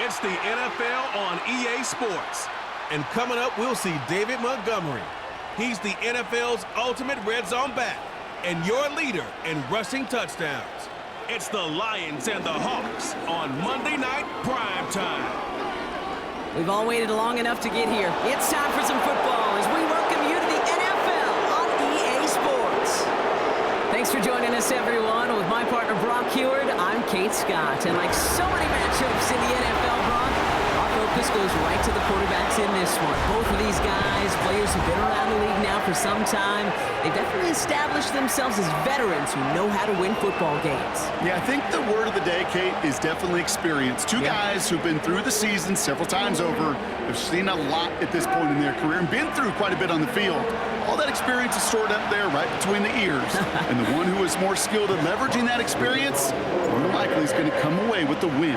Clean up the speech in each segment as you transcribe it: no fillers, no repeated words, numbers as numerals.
It's the NFL on EA Sports. And coming up, we'll see David Montgomery. He's the NFL's ultimate red zone back and your leader in rushing touchdowns. It's the Lions and the Hawks on Monday Night Prime Time. We've all waited long enough to get here. It's time for some football as we welcome you to the NFL on EA Sports. Thanks for joining us, everyone. With my partner, Brock Heward, I'm Kate Scott. And like so many matchups in the NFL, Brock, our focus goes right to the quarterbacks in this one. Both of these guys, players who've been around the league now for some time, they've definitely established themselves as veterans who know how to win football games. Yeah, I think the word of the day, Kate, is definitely experience. Two guys who've been through the season several times over, have seen a lot at this point in their career and been through quite a bit on the field. All that experience is stored up there right between the ears. And the one who is more skilled at leveraging that experience, more than likely is going to come away with the win.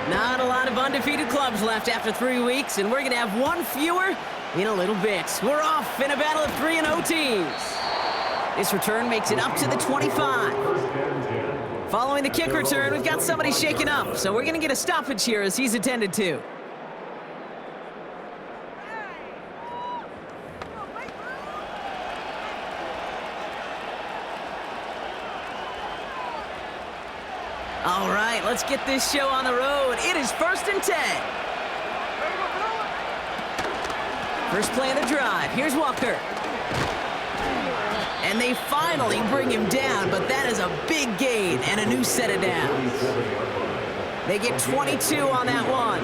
Not a lot of undefeated clubs left after 3 weeks, and we're going to have one fewer in a little bit. We're off in a battle of 3-0 teams. This return makes it up to the 25. Following the kick return, we've got somebody shaken up, so we're going to get a stoppage here as he's attended to. All right, let's get this show on the road. It is 1st and 10. First play of the drive. Here's Walker. And they finally bring him down, but that is a big gain and a new set of downs. They get 22 on that one.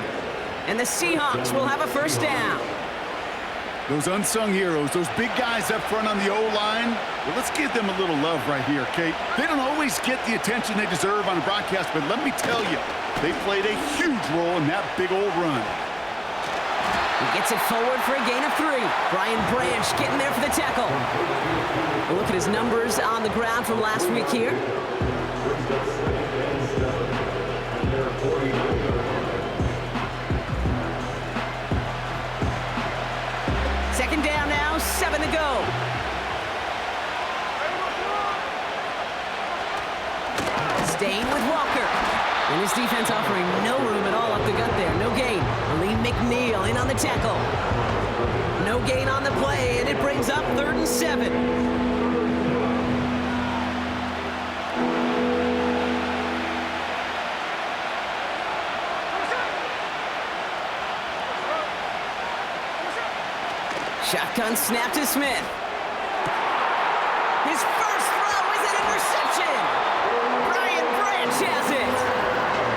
And the Seahawks will have a first down. Those unsung heroes, those big guys up front on the O-line, well, let's give them a little love right here, Kate. They don't always get the attention they deserve on a broadcast, but let me tell you, they played a huge role in that big old run. He gets it forward for a gain of 3. Brian Branch getting there for the tackle. A look at his numbers on the ground from last week here. Second down now, 7 to go. Staying with Walker. And his defense offering no room at all up the gut there. No gain. Lee McNeil in on the tackle. No gain on the play, and it brings up 3rd and 7. Shotgun snap to Smith. His first throw is an interception. Brian Branch has it.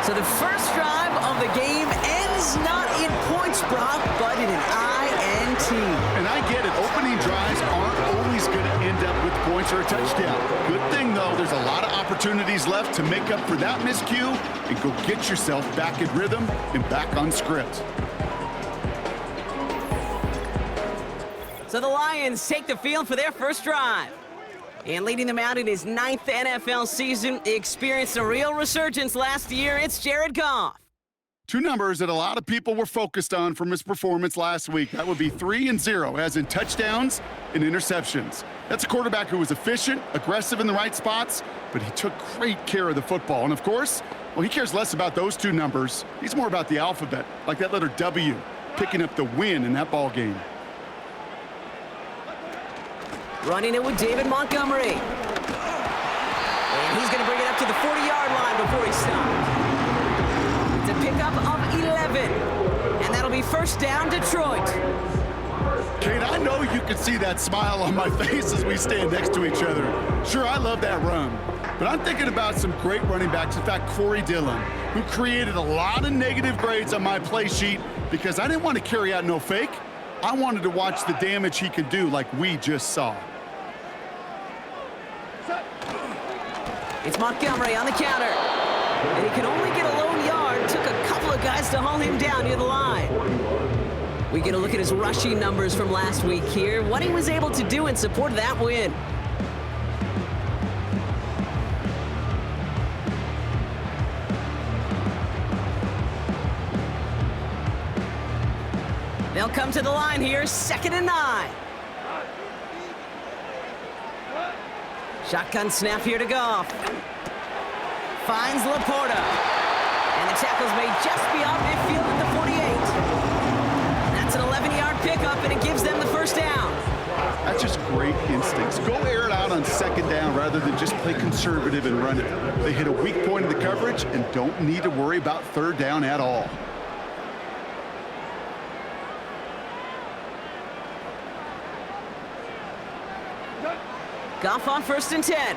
So the first drive of the game ends not in points, Brock, but in an INT. And I get it. Opening drives aren't always going to end up with points or a touchdown. Good thing, though, there's a lot of opportunities left to make up for that miscue and go get yourself back in rhythm and back on script. So the Lions take the field for their first drive. And leading them out in his 9th NFL season, he experienced a real resurgence last year. It's Jared Goff. Two numbers that a lot of people were focused on from his performance last week. That would be 3 and 0, as in touchdowns and interceptions. That's a quarterback who was efficient, aggressive in the right spots, but he took great care of the football. And of course, well, he cares less about those two numbers. He's more about the alphabet, like that letter W, picking up the win in that ball game. Running it with David Montgomery. And he's going to bring it up to the 40-yard line before he stops. It's a pickup of 11. And that'll be first down, Detroit. Kate, I know you can see that smile on my face as we stand next to each other. Sure, I love that run. But I'm thinking about some great running backs. In fact, Corey Dillon, who created a lot of negative grades on my play sheet because I didn't want to carry out no fake. I wanted to watch the damage he could do like we just saw. It's Montgomery on the counter. And he could only get a lone yard. Took a couple of guys to haul him down near the line. We get a look at his rushing numbers from last week here. What he was able to do in support of that win. They'll come to the line here, 2nd and 9. Shotgun snap here to Goff. Finds Laporta. And the tackle's made just beyond midfield at the 48. That's an 11-yard pickup, and it gives them the first down. That's just great instincts. Go air it out on second down rather than just play conservative and run it. They hit a weak point in the coverage and don't need to worry about third down at all. Goff on 1st and 10.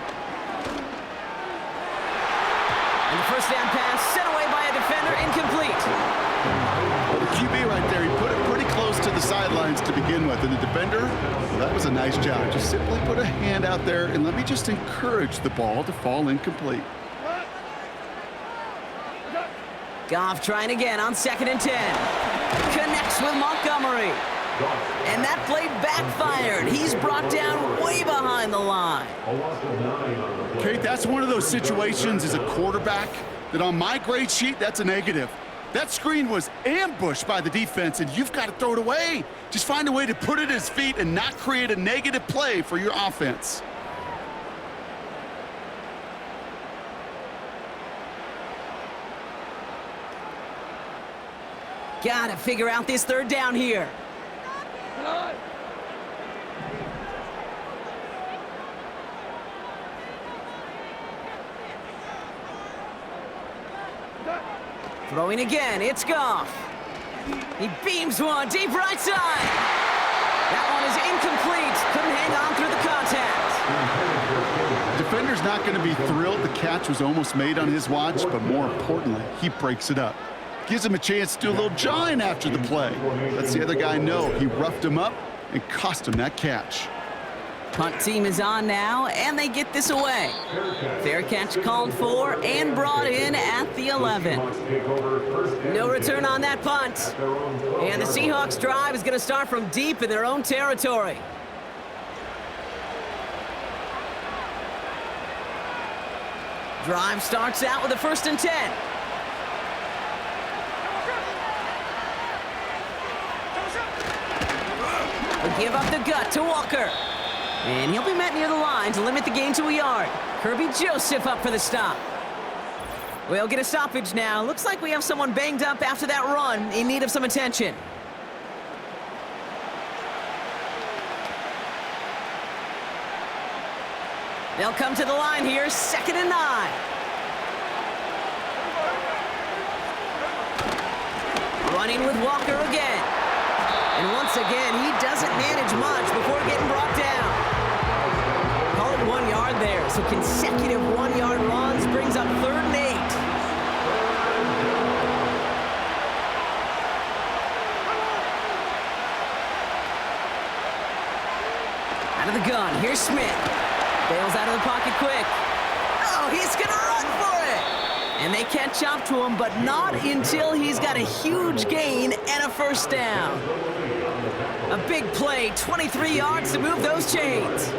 And the first down pass sent away by a defender, incomplete. Well, the QB right there, he put it pretty close to the sidelines to begin with. And the defender, well, that was a nice job. Just simply put a hand out there and let me just encourage the ball to fall incomplete. Goff trying again on 2nd and 10. Connects with Montgomery. And that play backfired. He's brought down way behind the line. Kate, that's one of those situations as a quarterback that on my grade sheet, that's a negative. That screen was ambushed by the defense, and you've got to throw it away. Just find a way to put it at his feet and not create a negative play for your offense. Got to figure out this third down here. Throwing again, it's Goff. He beams one deep right side. That one is incomplete. Couldn't hang on through the contact. Defender's not going to be thrilled the catch was almost made on his watch, but more importantly, he breaks it up. Gives him a chance to do a little jawing after the play. Lets the other guy know he roughed him up and cost him that catch. Punt team is on now, and they get this away. Fair catch called for and brought in at the 11. No return on that punt. And the Seahawks drive is going to start from deep in their own territory. Drive starts out with a 1st and 10. They give up the gut to Walker. And he'll be met near the line to limit the gain to a yard. Kirby Joseph up for the stop. We'll get a stoppage now. Looks like we have someone banged up after that run in need of some attention. They'll come to the line here, 2nd and 9. Running with Walker again. And once again, he doesn't manage much before getting brought down. Call it 1 yard there. So consecutive 1-yard runs brings up 3rd and 8. Out of the gun, here's Smith. Bails out of the pocket quick. Oh, he's gonna run for it! And they catch up to him, but not until he's got a huge gain and a first down. A big play, 23 yards to move those chains.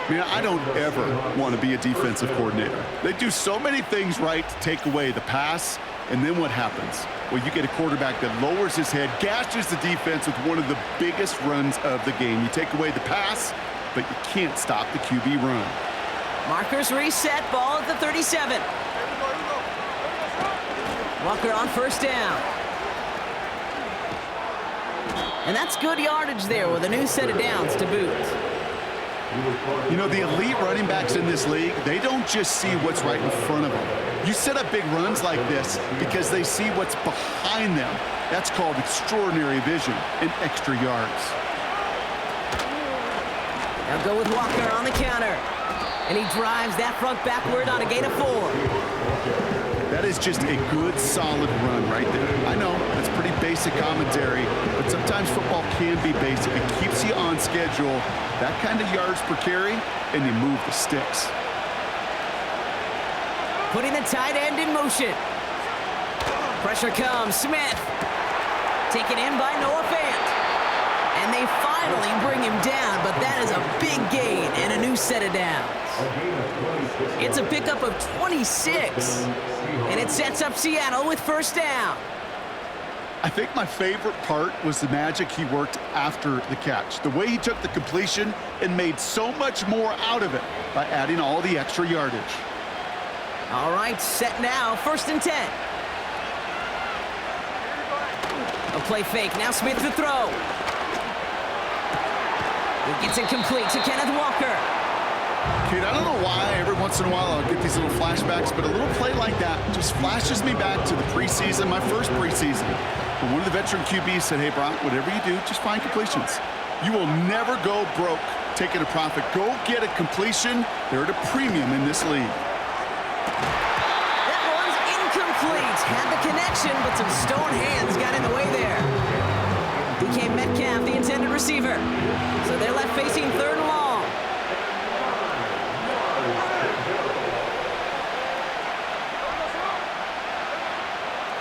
Man, I don't ever want to be a defensive coordinator. They do so many things right to take away the pass, and then what happens? Well, you get a quarterback that lowers his head, gashes the defense with one of the biggest runs of the game. You take away the pass, but you can't stop the QB run. Markers reset, ball at the 37. Walker on 1st down. And that's good yardage there with a new set of downs to boot. You know, the elite running backs in this league, they don't just see what's right in front of them. You set up big runs like this because they see what's behind them. That's called extraordinary vision and extra yards. They'll go with Walker on the counter. And he drives that front backward on a gain of 4. That is just a good, solid run right there. I know, that's pretty basic commentary, but sometimes football can be basic. It keeps you on schedule, that kind of yards per carry, and you move the sticks. Putting the tight end in motion. Pressure comes, Smith. Taken in by Noah Fant. And they finally bring him down, but that is a big gain and a new set of downs. It's a pickup of 26, and it sets up Seattle with 1st down. I think my favorite part was the magic he worked after the catch. The way he took the completion and made so much more out of it by adding all the extra yardage. All right, set now, 1st and 10. A play fake. Now Smith to throw. He gets it complete to Kenneth Walker. Kate, I don't know why every once in a while I'll get these little flashbacks, but a little play like that just flashes me back to the preseason, my first preseason. But one of the veteran QBs said, hey, Brock, whatever you do, just find completions. You will never go broke taking a profit. Go get a completion. They're at a premium in this league. That one's incomplete. Had the connection, but some stone hands got in the way there. Became Metcalf, the intended receiver. So they're left facing 3rd and long.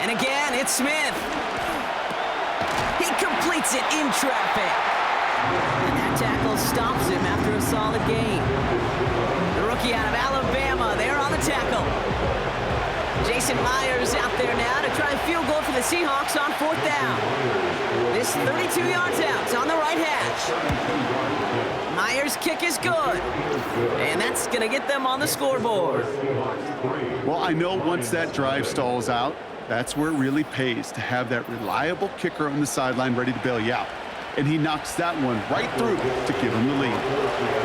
And again, it's Smith. He completes it in traffic. And that tackle stops him after a solid gain. The rookie out of Alabama, there on the tackle. Jason Myers out there now to try a field goal for the Seahawks on 4th down. This 32 yards out. It's on the right hash. Myers' kick is good. And that's going to get them on the scoreboard. Well, I know once that drive stalls out, that's where it really pays to have that reliable kicker on the sideline ready to bail you out. And he knocks that one right through to give him the lead.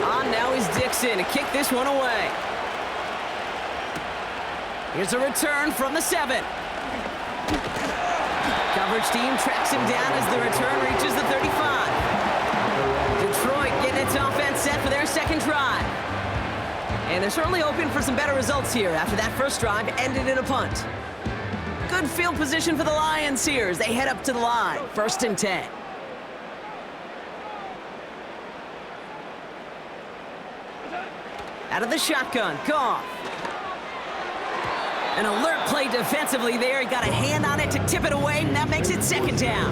On now is Dixon to kick this one away. Here's a return from the 7. Coverage team tracks him down as the return reaches the 35. Detroit getting its offense set for their second drive. And they're certainly hoping for some better results here after that first drive ended in a punt. Good field position for the Lions here as they head up to the line. 1st and 10. Out of the shotgun, Goff. An alert play defensively there. He got a hand on it to tip it away, and that makes it 2nd down.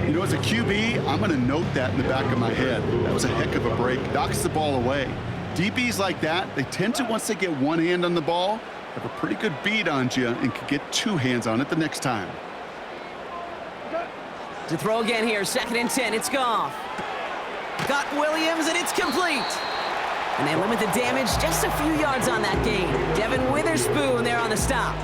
You know, as a QB, I'm going to note that in the back of my head. That was a heck of a break. Knocks the ball away. DBs like that, they tend to, once they get one hand on the ball, have a pretty good beat on you and can get 2 hands on it the next time. To throw again here, 2nd and 10. It's Goff. Got Williams, and it's complete. And they limit the damage just a few yards on that gain. Devin Witherspoon there on the stop.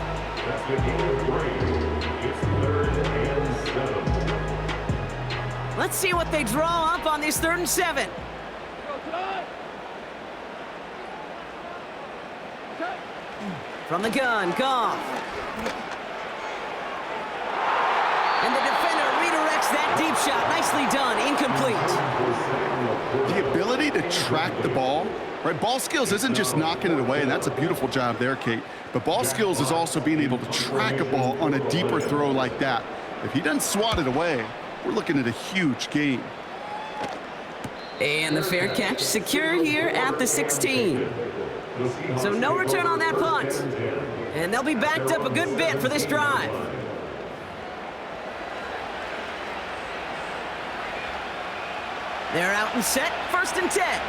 Let's see what they draw up on this 3rd and 7. From the gun, Goff. And the defender redirects that deep shot. Nicely done, incomplete. The ability to track the ball, right? Ball skills isn't just knocking it away, and that's a beautiful job there, Kate. But ball skills is also being able to track a ball on a deeper throw like that. If he doesn't swat it away, we're looking at a huge gain. And the fair catch secured here at the 16. So no return on that punt. And they'll be backed up a good bit for this drive. They're out and set, 1st and 10.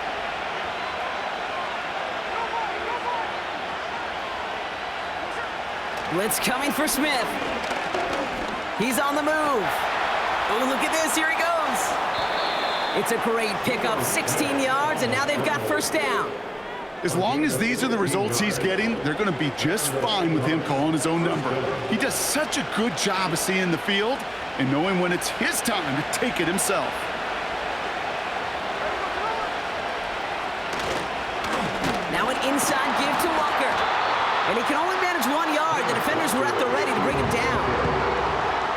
Blitz coming for Smith. He's on the move. Oh, look at this, here he goes. It's a great pickup, 16 yards, and now they've got 1st down. As long as these are the results he's getting, they're going to be just fine with him calling his own number. He does such a good job of seeing the field and knowing when it's his time to take it himself. Now an inside give to Walker. And he can only manage 1 yard. The defenders were at the ready to bring him down.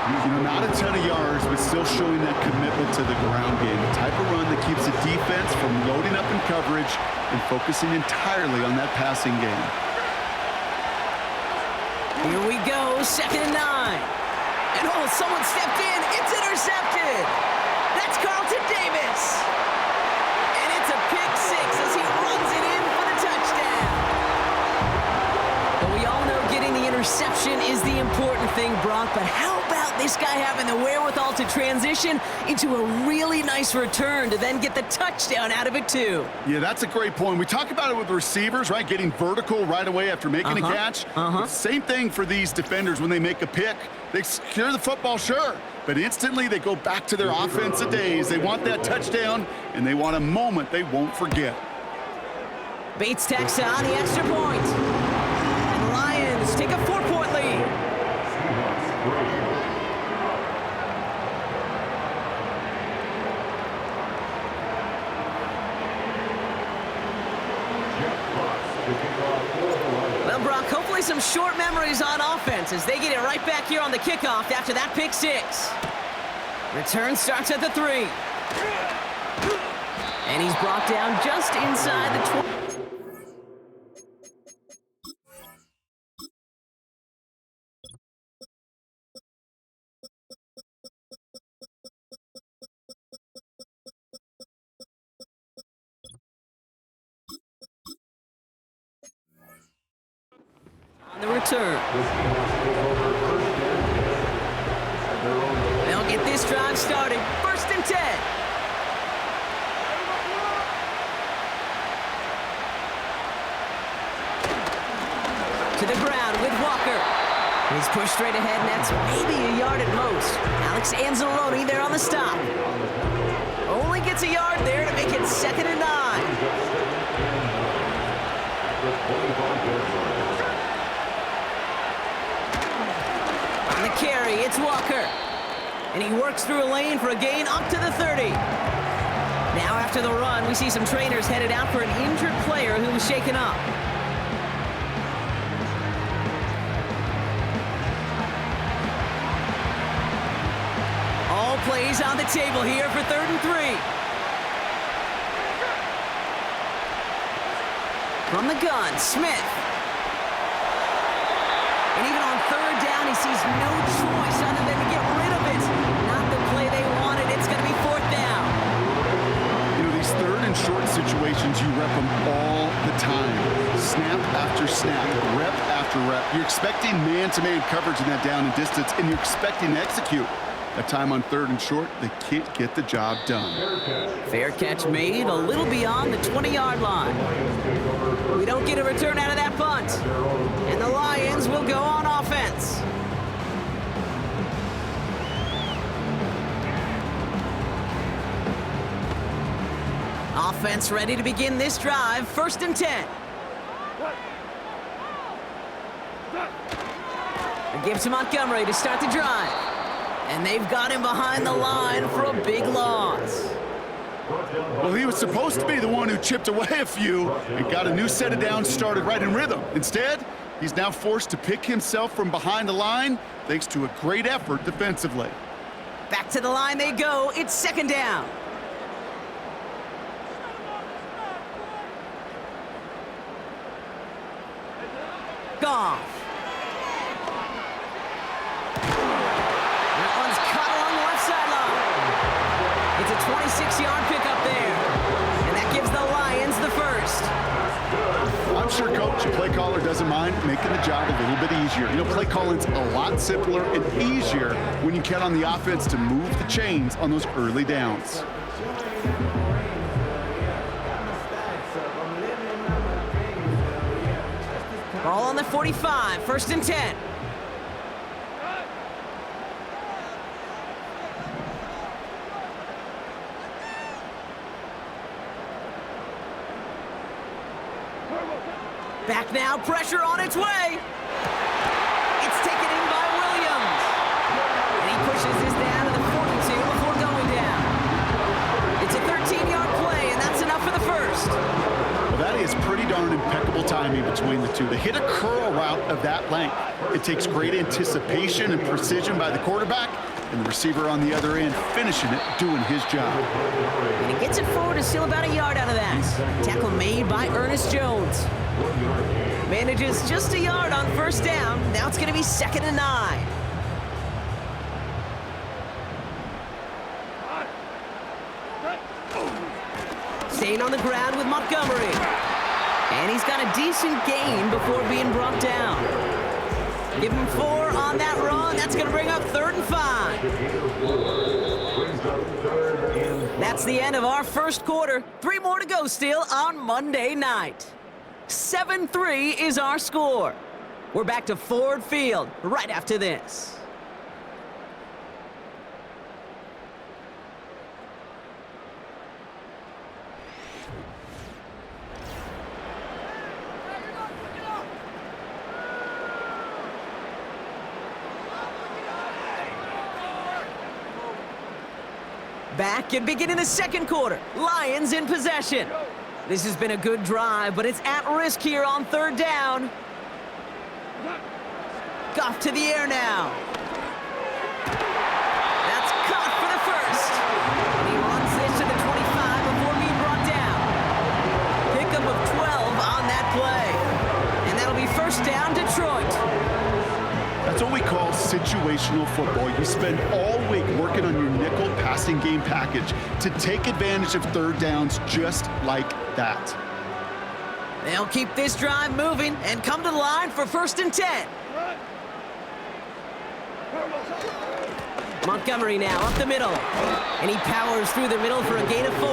You know, not a ton of yards, but still showing that commitment to the ground game. The type of run that keeps the defense from loading up in coverage and focusing entirely on that passing game. Here we go, 2nd and 9. And oh, someone stepped in. It's intercepted. That's Carlton Davis. And it's a pick 6 as he runs it in for the touchdown. But we all know getting the interception is the important thing, Brock. But how about this guy having the wherewithal to transition into a really nice return to then get the touchdown out of it, too? Yeah, that's a great point. We talk about it with receivers, right? Getting vertical right away after making a catch. Same thing for these defenders when they make a pick. They secure the football, sure, but instantly they go back to their offensive days. They want that touchdown, and they want a moment they won't forget. Bates tacks on the extra point. And the Lions take a 4-point lead. Well, Brock, hopefully some short memories on offense as they get it right back here on the kickoff after that pick six. Return starts at the 3. And he's brought down just inside the 20. On the return. They'll get this drive started. 1st and 10. To the ground with Walker. He's pushed straight ahead, and that's maybe a yard at most. Alex Anzalone there on the stop. Only gets a yard there to make it 2nd and 9. On the carry, it's Walker. And he works through a lane for a gain up to the 30. Now after the run, we see some trainers headed out for an injured player who was shaken up. All plays on the table here for 3rd and 3. From the gun, Smith. And even on 3rd down, he sees no choice other than to get rid of it. Not the play they wanted. It's going to be 4th down. You know, these 3rd and short situations, you rep them all the time. Snap after snap, rep after rep. You're expecting man-to-man coverage in that down and distance, and you're expecting to execute. That time on 3rd and short, they can't get the job done. Fair catch made a little beyond the 20-yard line. We don't get a return out of that punt. And the Lions will go on offense. Offense ready to begin this drive. 1st and 10. It gives to Montgomery to start the drive. And they've got him behind the line for a big loss. Well, he was supposed to be the one who chipped away a few and got a new set of downs started right in rhythm. Instead, he's now forced to pick himself from behind the line thanks to a great effort defensively. Back to the line they go. It's 2nd down. Goff. That one's caught along the left sideline. It's a 26-yard pickup there. And that gives the Lions the 1st. I'm sure Coach, a play caller, doesn't mind making the job a little bit easier. You know, play calling's a lot simpler and easier when you count on the offense to move the chains on those early downs. Ball on the 45, 1st and 10. Back now, pressure on its way. It's taken in by Williams. And he pushes this down to the 42 before going down. It's a 13-yard play, and that's enough for the 1st. Well, that is pretty darn impeccable timing between the two. To hit a curl route of that length, it takes great anticipation and precision by the quarterback, and the receiver on the other end finishing it, doing his job. And he gets it forward to steal about a yard out of that. Tackle made by Ernest Jones. Manages just a yard on 1st down. Now it's going to be 2nd and 9. Staying on the ground with Montgomery. And he's got a decent gain before being brought down. Give him 4 on that run. That's going to bring up 3rd and 5. That's the end of our 1st quarter. 3 more to go still on Monday night. 7-3 is our score. We're back to Ford Field right after this. Back and beginning the 2nd quarter. Lions in possession. This has been a good drive, but it's at risk here on third down. Goff to the air now. That's caught for the first. And he runs this to the 25 before being brought down. Pickup of 12 on that play. And that'll be first down, Detroit. That's what we call situational football. You spend all week working on your nickel passing game package to take advantage of third downs just like that. They'll keep this drive moving and come to the line for 1st and 10. Montgomery now up the middle. And he powers through the middle for a gain of 4.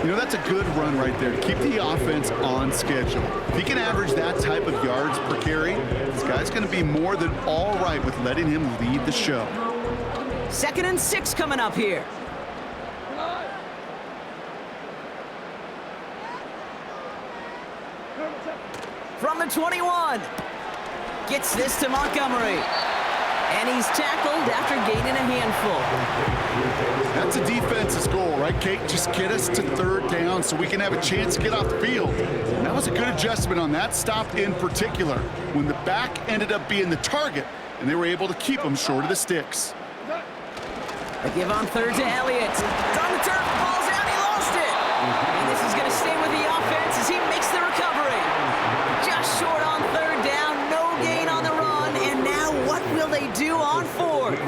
You know, that's a good run right there to keep the offense on schedule. If he can average that type of yards per carry, this guy's going to be more than all right with letting him lead the show. 2nd and 6 coming up here. From the 21. Gets this to Montgomery. And he's tackled after gaining a handful. That's a defense's goal, right, Kate? Just get us to third down so we can have a chance to get off the field. And that was a good adjustment on that stop in particular, when the back ended up being the target, and they were able to keep him short of the sticks. They give on third to Elliott. It's on the turf, ball's out, he lost it. And this is going to stay with the offense as he makes the recovery. Just short on third down, no gain on the run, and now what will they do on 4th?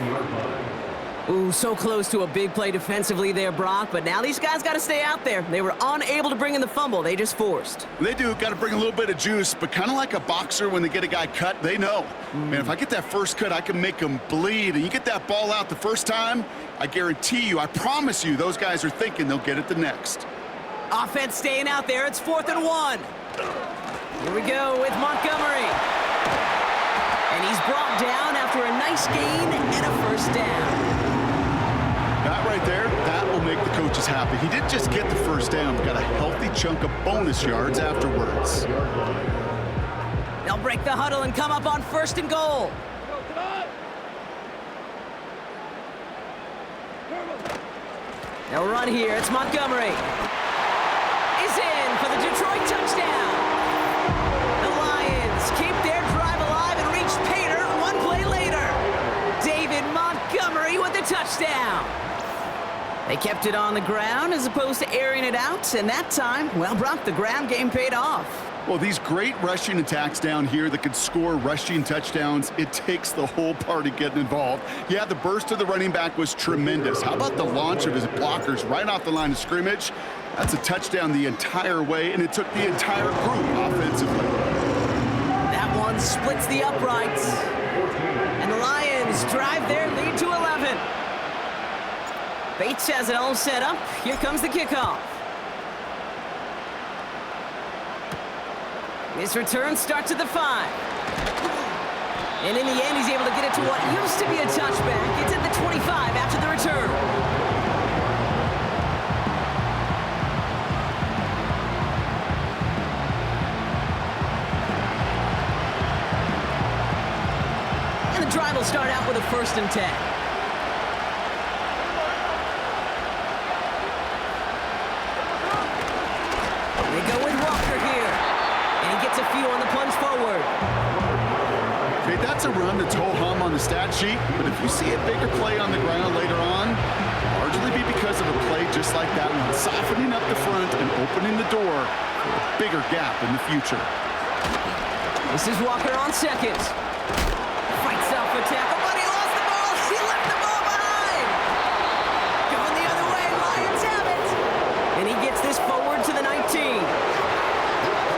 Ooh, so close to a big play defensively there, Brock, but now these guys got to stay out there. They were unable to bring in the fumble they just forced. They do, got to bring a little bit of juice, but kind of like a boxer when they get a guy cut, they know. Man, if I get that first cut, I can make him bleed, and you get that ball out the first time, I guarantee you, I promise you, those guys are thinking they'll get it the next. Offense staying out there, it's 4th and 1. Here we go with Montgomery. And he's brought down after a nice gain and a first down. That right there, that will make the coaches happy. He didn't just get the first down, but got a healthy chunk of bonus yards afterwards. They'll break the huddle and come up on 1st and goal. They'll run here. It's Montgomery. He's in for the Detroit touchdown. The Lions keep their drive alive and reach Pater one play later. David Montgomery with the touchdown. They kept it on the ground as opposed to airing it out, and that time, well, Brock, the ground game paid off. Well, these great rushing attacks down here that could score rushing touchdowns, it takes the whole party getting involved. Yeah, the burst of the running back was tremendous. How about the launch of his blockers right off the line of scrimmage? That's a touchdown the entire way, and it took the entire group offensively. That one splits the uprights. And the Lions drive their lead to 11. Bates has it all set up. Here comes the kickoff. This return starts at the 5. And in the end, he's able to get it to what used to be a touchback. It's at the 25 after the return. And the drive will start out with a 1st and 10. They go with Walker here. And he gets a few on the plunge forward. Okay, that's a run that's ho-hum on the stat sheet, but if you see a bigger play on the ground later on, largely be because of a play just like that one, softening up the front and opening the door for a bigger gap in the future. This is Walker on 2nd. Fights off a tackle, but he lost the ball. He left the ball behind. Going the other way, Lions have it. And he gets this forward to the 19.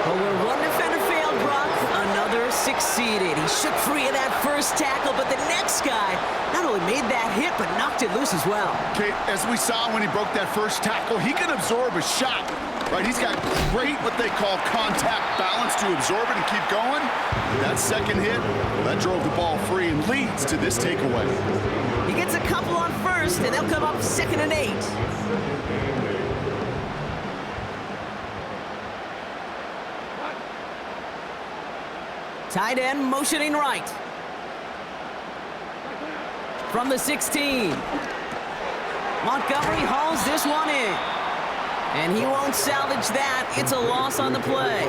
Well, where one defender failed, Brock, another succeeded. He shook free of that first tackle, but the next guy not only made that hit, but knocked it loose as well. Okay, as we saw when he broke that first tackle, he can absorb a shot, right? He's got great, what they call contact balance to absorb it and keep going. That second hit, that drove the ball free and leads to this takeaway. He gets a couple on 1st, and they'll come up 2nd and 8. Tight end motioning right. From the 16. Montgomery hauls this one in. And he won't salvage that. It's a loss on the play.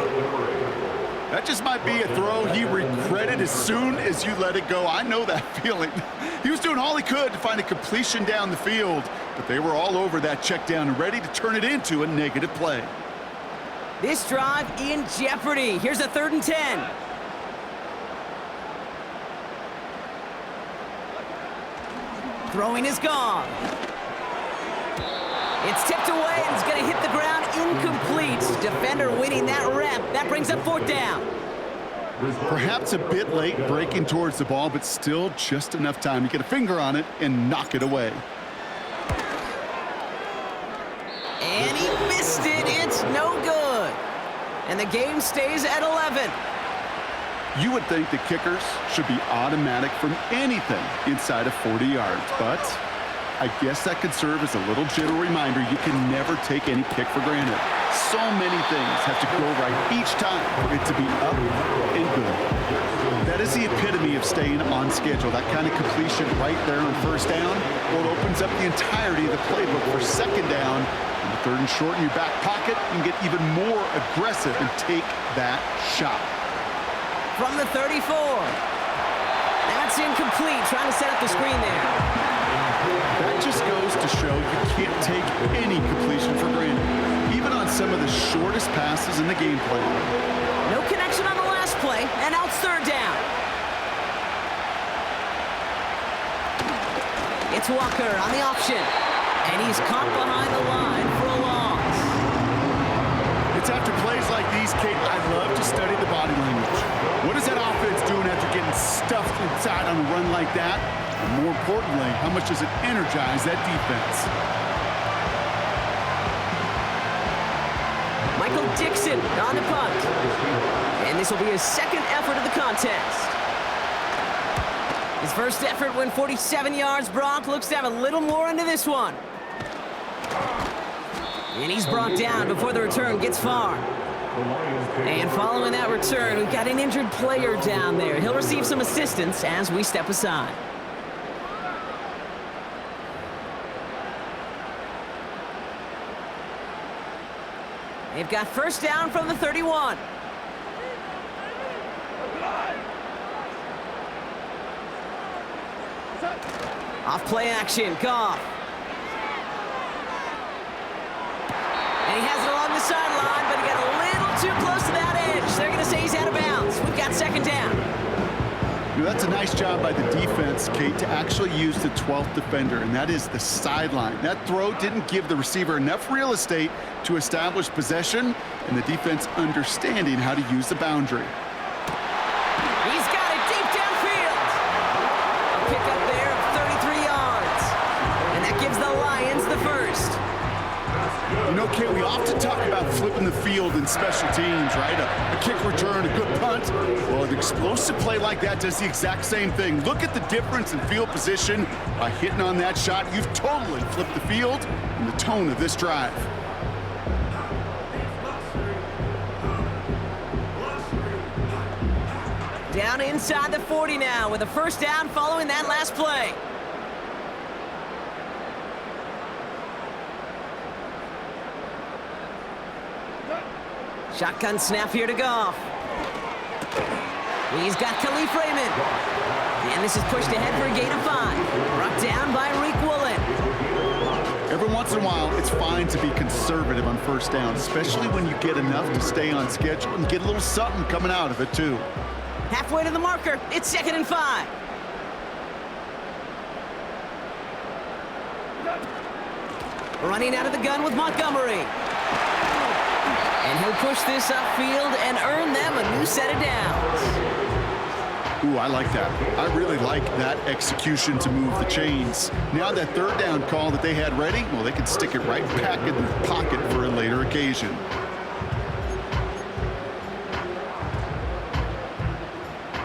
That just might be a throw he regretted as soon as you let it go. I know that feeling. He was doing all he could to find a completion down the field, but they were all over that check down and ready to turn it into a negative play. This drive in jeopardy. Here's a 3rd and 10. Throwing is gone. It's tipped away, and it's going to hit the ground incomplete. Defender winning that rep. That brings up 4th down. Perhaps a bit late breaking towards the ball, but still just enough time to get a finger on it and knock it away. And he missed it. It's no good. And the game stays at 11. You would think the kickers should be automatic from anything inside of 40 yards, but I guess that could serve as a little gentle reminder you can never take any kick for granted. So many things have to go right each time for it to be up and good. That is the epitome of staying on schedule. That kind of completion right there on 1st down, well, it opens up the entirety of the playbook for 2nd down. And the 3rd and short in your back pocket, you can get even more aggressive and take that shot. From the 34. That's incomplete. Trying to set up the screen there. That just goes to show you can't take any completion for granted, even on some of the shortest passes in the game plan. No connection on the last play, and now it's 3rd down. It's Walker on the option, and he's caught behind the line for a loss. It's after plays like these, Kate, I love to study the body language. What is that offense doing after getting stuffed inside on a run like that? And more importantly, how much does it energize that defense? Michael Dixon on the punt. And this will be his 2nd effort of the contest. His first effort went 47 yards. Brock looks to have a little more into this one. And he's brought down before the return gets far. And following that return, we've got an injured player down there. He'll receive some assistance as we step aside. They've got 1st down from the 31. Off play action, Goff. And he has it along the sideline, but he got a little too close to that edge. They're going to say he's out of bounds. We've got 2nd down. You know, that's a nice job by the defense, Kate, to actually use the 12th defender, and that is the sideline. That throw didn't give the receiver enough real estate to establish possession, and the defense understanding how to use the boundary. He's got it deep downfield. A pickup there of 33 yards. And that gives the Lions the 1st. You know, Kate, we often talk about flipping the field in special teams, right? A kick return, a good punt. Well, an explosive play like that does the exact same thing. Look at the difference in field position. By hitting on that shot, you've totally flipped the field and the tone of this drive. Down inside the 40 now with a 1st down following that last play. Shotgun snap here to Goff. He's got Khalif Raymond. And this is pushed ahead for a gain of 5. Brought down by Reek Woolen. Every once in a while, it's fine to be conservative on 1st down, especially when you get enough to stay on schedule and get a little something coming out of it, too. Halfway to the marker. It's 2nd and 5. Running out of the gun with Montgomery. And he'll push this upfield and earn them a new set of downs. Ooh, I like that. I really like that execution to move the chains. Now that 3rd down call that they had ready, well, they can stick it right back in the pocket for a later occasion.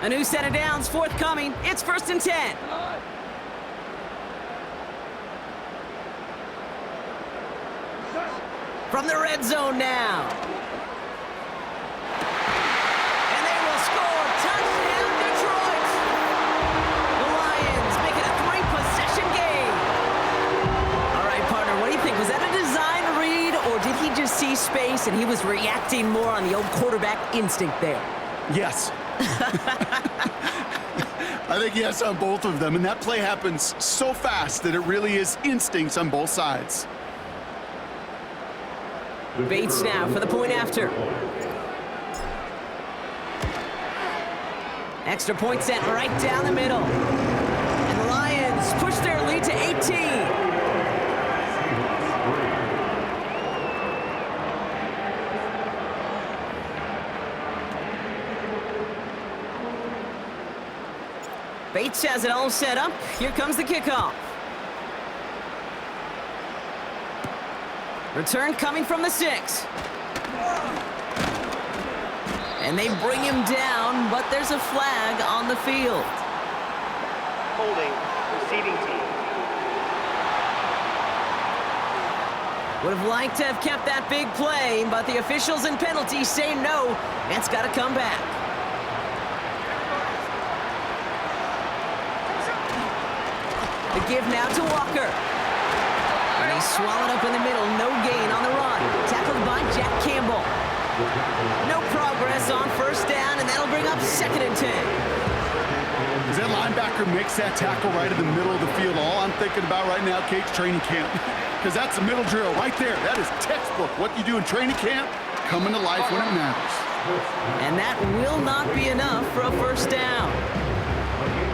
A new set of downs forthcoming. It's 1st and 10. From the red zone now. And they will score. Touchdown, Detroit. The Lions make it a 3-possession game. All right, partner, what do you think? Was that a design read, or did he empty space, and he was reacting more on the old quarterback instinct there. Yes. I think yes on both of them, and that play happens so fast that it really is instincts on both sides. Bates now for the point after. Extra point set right down the middle. And the Lions push their lead to 18. Bates has it all set up. Here comes the kickoff. Return coming from the 6. And they bring him down, but there's a flag on the field. Holding, receiving team. Would have liked to have kept that big play, but the officials and penalties say no. It's got to come back. The give now to Walker. And he's swallowed up in the middle. No gain on the run. Tackled by Jack Campbell. No progress on first down, and that'll bring up 2nd and 10. As that linebacker makes that tackle right in the middle of the field, all I'm thinking about right now, Kate's training camp. Because that's the middle drill right there. That is textbook. What you do in training camp, coming to life when it matters. And that will not be enough for a first down.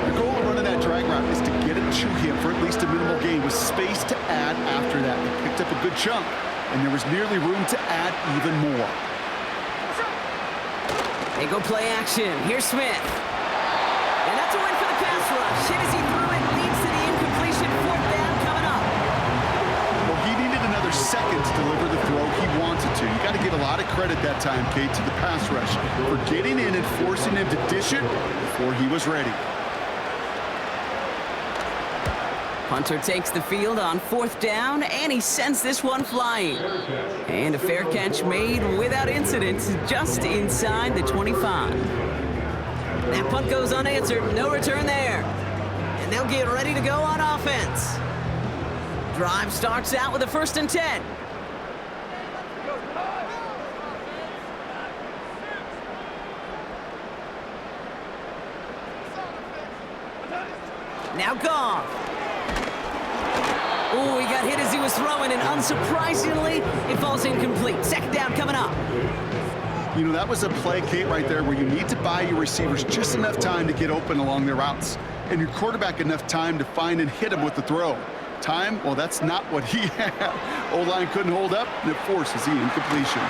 The goal of running that drag route is to get it to him for at least a minimal gain with space to add after that. He picked up a good chunk, and there was nearly room to add even more. They go play action. Here's Smith. And that's a win for the pass rush. Hit as he threw it, leads to the incompletion. 4th down coming up. Well, he needed another second to deliver the throw he wanted to. You got to give a lot of credit that time, Kate, to the pass rush for getting in and forcing him to dish it before he was ready. Punter takes the field on 4th down, and he sends this one flying. And a fair catch made without incident, just inside the 25. That punt goes unanswered, no return there. And they'll get ready to go on offense. Drive starts out with a 1st and 10. Now Goff. Oh, he got hit as he was throwing, and unsurprisingly, it falls incomplete. 2nd down coming up. You know, that was a play, Kate, right there where you need to buy your receivers just enough time to get open along their routes, and your quarterback enough time to find and hit him with the throw. Time, well, that's not what he had. O-line couldn't hold up, and it forces the incompletion.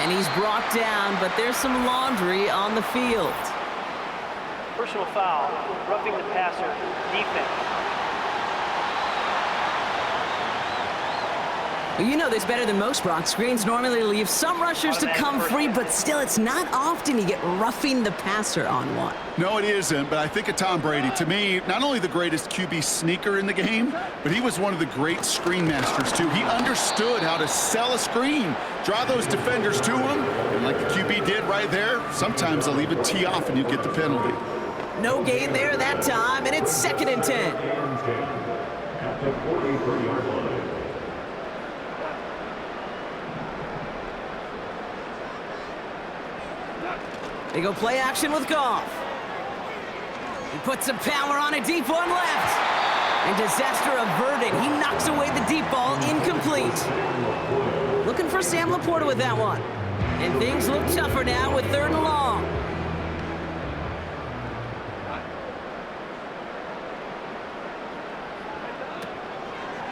And he's brought down, but there's some laundry on the field. Personal foul, roughing the passer, defense. Well, you know this better than most, Brock. Screens normally leave some rushers to come free, but still, it's not often you get roughing the passer on one. No, it isn't, but I think of Tom Brady. To me, not only the greatest QB sneaker in the game, but he was one of the great screen masters, too. He understood how to sell a screen, draw those defenders to him, and like the QB did right there, sometimes they'll even tee off and you get the penalty. No gain there that time, and it's 2nd and 10. At the 43-yard line. They go play action with Goff. He puts some power on a deep one left. And disaster averted. He knocks away the deep ball, incomplete. Looking for Sam Laporta with that one. And things look tougher now with 3rd and long.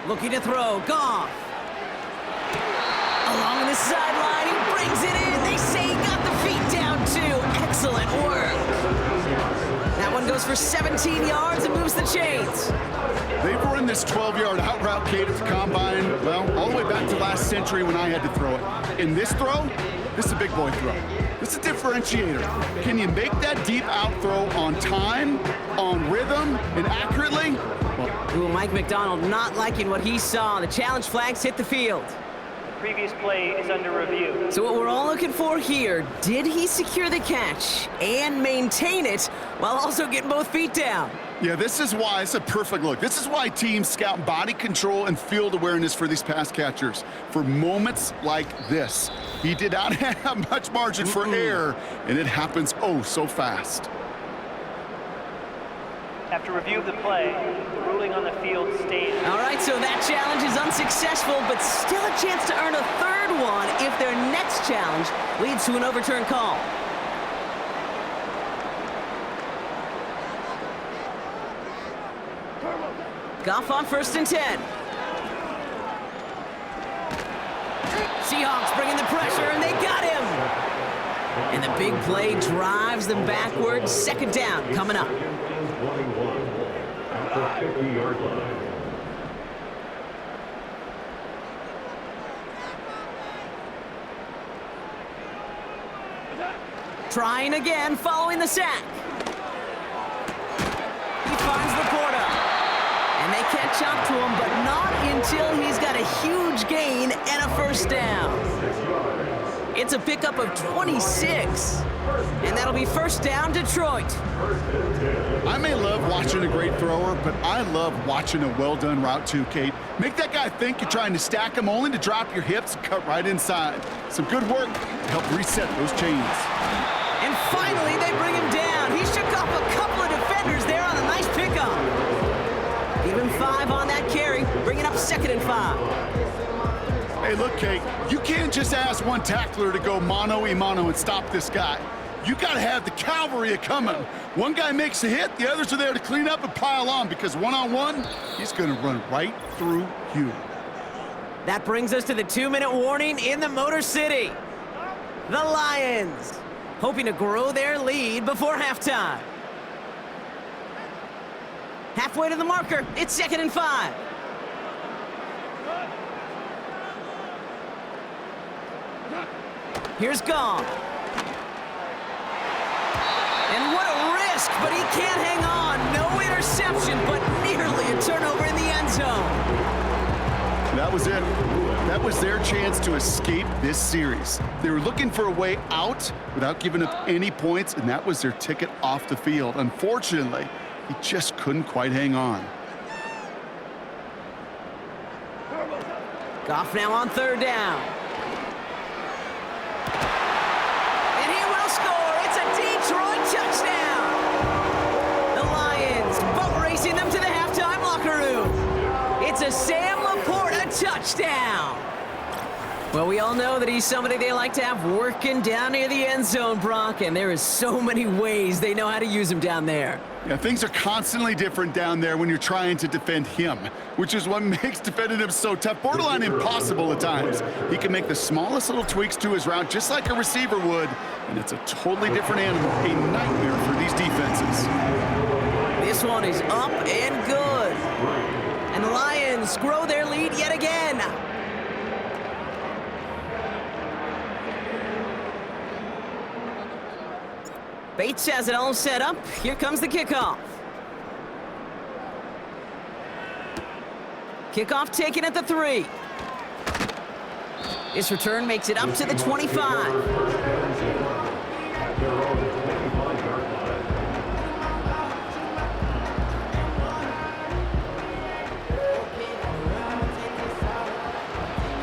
Looking to throw, Goff. Along the sideline, he brings it in. They say he got the feet down too. Excellent work. That one goes for 17 yards and moves the chains. They've run this 12-yard out route, Kate, at the combine, well, all the way back to last century when I had to throw it. In this throw, this is a big boy throw. This is a differentiator. Can you make that deep out throw on time, on rhythm, and accurately? Well, Mike McDonald not liking what he saw. The challenge flags hit the field. previous play is under review. So what we're all looking for here, did he secure the catch and maintain it while also getting both feet down? Yeah, this is why it's a perfect look. This is why teams scout body control and field awareness for these pass catchers. For moments like this, he did not have much margin for error, and it happens oh so fast. After review of the play, the ruling on the field stands. All right, so that challenge is unsuccessful, but still a chance to earn a third one if their next challenge leads to an overturned call. Goff on 1st and 10. Seahawks bringing the pressure, and they got him. And the big play drives them backwards. 2nd down coming up. 21 at the 50-yard line. Trying again following the sack. He finds Laporta. And they catch up to him, but not until he's got a huge gain and a 1st down. It's a pickup of 26. And that'll be 1st down, Detroit. I may love watching a great thrower, but I love watching a well-done route too, Kate. Make that guy think you're trying to stack him only to drop your hips and cut right inside. Some good work to help reset those chains. And finally, they bring him down. He shook off a couple of defenders there on a nice pickup. Give him 5 on that carry, bringing up 2nd and 5. Hey, look, Kate, you can't just ask one tackler to go mano-a-mano and stop this guy. You got to have the cavalry coming. One guy makes a hit, the others are there to clean up and pile on, because one-on-one, he's going to run right through you. That brings us to the 2-minute warning in the Motor City. The Lions hoping to grow their lead before halftime. Halfway to the marker, it's 2nd and 5. Here's Gong. And what a risk, but he can't hang on. No interception, but nearly a turnover in the end zone. That was it. That was their chance to escape this series. They were looking for a way out without giving up any points, and that was their ticket off the field. Unfortunately, he just couldn't quite hang on. Goff now on 3rd down. And he will score. It's a Detroit touchdown. The Lions boat racing them to the halftime locker room. It's a Sam Laporta touchdown. Well, we all know that he's somebody they like to have working down near the end zone, Brock, and there is so many ways they know how to use him down there. Yeah, things are constantly different down there when you're trying to defend him, which is what makes defending him so tough, borderline impossible at times. He can make the smallest little tweaks to his route just like a receiver would, and it's a totally different animal, a nightmare for these defenses. This one is up and good. And the Lions grow their lead yet again. Bates has it all set up. Here comes the kickoff. Kickoff taken at the 3. This return makes it up to the 25.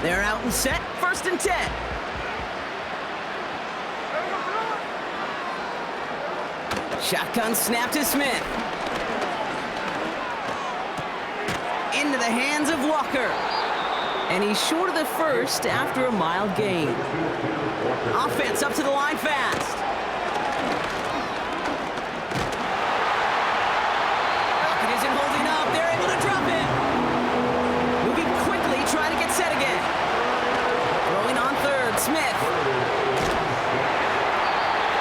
They're out and set. 1st and 10. Shotgun snap to Smith. Into the hands of Walker. And he's short of the 1st after a mild gain. Offense up to the line fast. Rocket isn't holding up. They're able to drop it. Moving quickly, trying to get set again. Throwing on 3rd, Smith.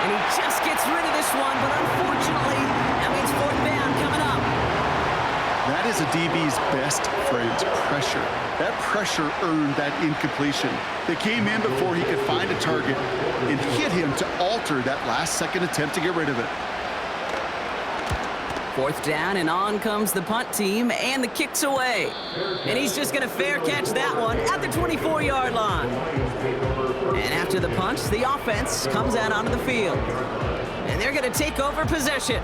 And he just gets rid of this one, but unfortunately, that means 4th down coming up. That is a DB's best friend, pressure. That pressure earned that incompletion. They came in before he could find a target and hit him to alter that last-second attempt to get rid of it. 4th down, and on comes the punt team, and the kick's away. And he's just going to fair catch that one at the 24-yard line. And after the punt, the offense comes out onto the field. And they're going to take over possession.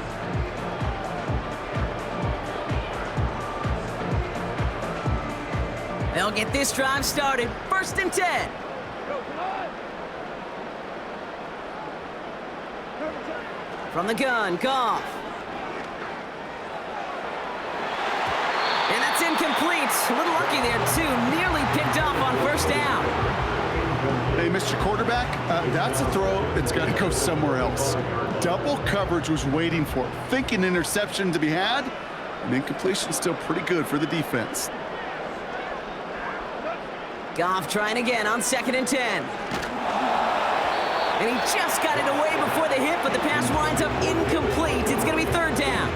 They'll get this drive started. 1st and 10. From the gun, Goff. And that's incomplete. A little lucky there, too. Nearly picked off on 1st down. Hey, Mr. Quarterback, that's a throw that's got to go somewhere else. Double coverage was waiting for it. Thinking interception to be had, and incompletion still pretty good for the defense. Goff trying again on 2nd and 10. And he just got it away before the hit, but the pass winds up incomplete. It's going to be 3rd down.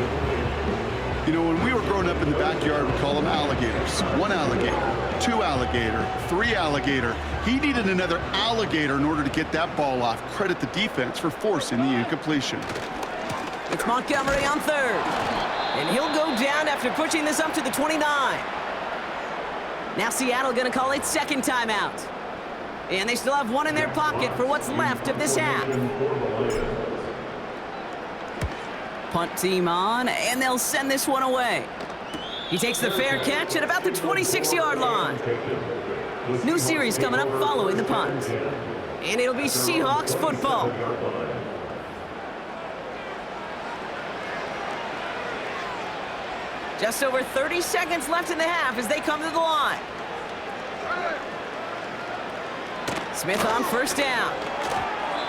You know, when we were growing up in the backyard, we call them alligators. 1 alligator, 2 alligator, 3 alligator. He needed another alligator in order to get that ball off. Credit the defense for forcing the incompletion. It's Montgomery on 3rd. And he'll go down after pushing this up to the 29. Now Seattle going to call its 2nd timeout. And they still have 1 in their pocket for what's left of this half. Punt team on, and they'll send this one away. He takes the fair catch at about the 26-yard line. New series coming up following the punt. And it'll be Seahawks football. Just over 30 seconds left in the half as they come to the line. Smith on 1st down.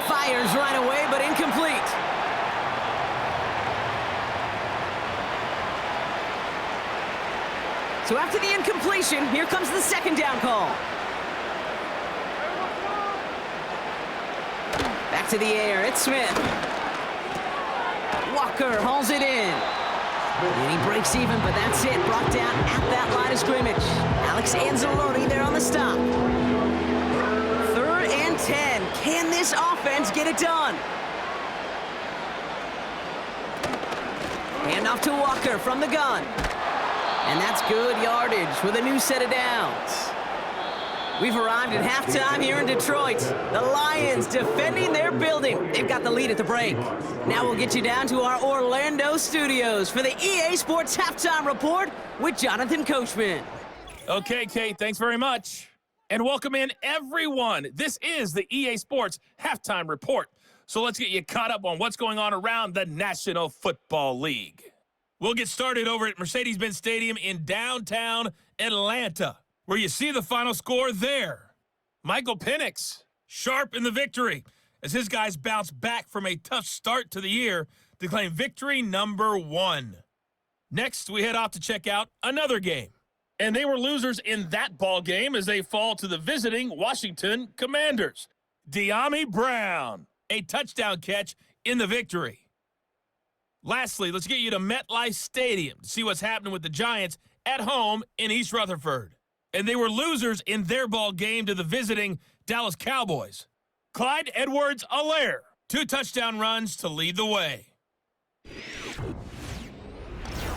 Fires right away, but incomplete. So after the incompletion, here comes the 2nd down call. Back to the air, it's Smith. Walker hauls it in. And he breaks even, but that's it. Brought down at that line of scrimmage. Alex Anzalone there on the stop. 3rd and 10. Can this offense get it done? Hand off to Walker from the gun. And that's good yardage with a new set of downs. We've arrived at halftime here in Detroit. The Lions defending their building. They've got the lead at the break. Now we'll get you down to our Orlando studios for the EA Sports Halftime Report with Jonathan Coachman. Okay, Kate, thanks very much. And welcome in, everyone. This is the EA Sports Halftime Report. So let's get you caught up on what's going on around the National Football League. We'll get started over at Mercedes-Benz Stadium in downtown Atlanta, where you see the final score there. Michael Penix, sharp in the victory, as his guys bounce back from a tough start to the year to claim victory number 1. Next, we head off to check out another game. And they were losers in that ball game as they fall to the visiting Washington Commanders. De'Ami Brown, a touchdown catch in the victory. Lastly, let's get you to MetLife Stadium to see what's happening with the Giants at home in East Rutherford. And they were losers in their ball game to the visiting Dallas Cowboys. Clyde Edwards-Helaire, 2 touchdown runs to lead the way.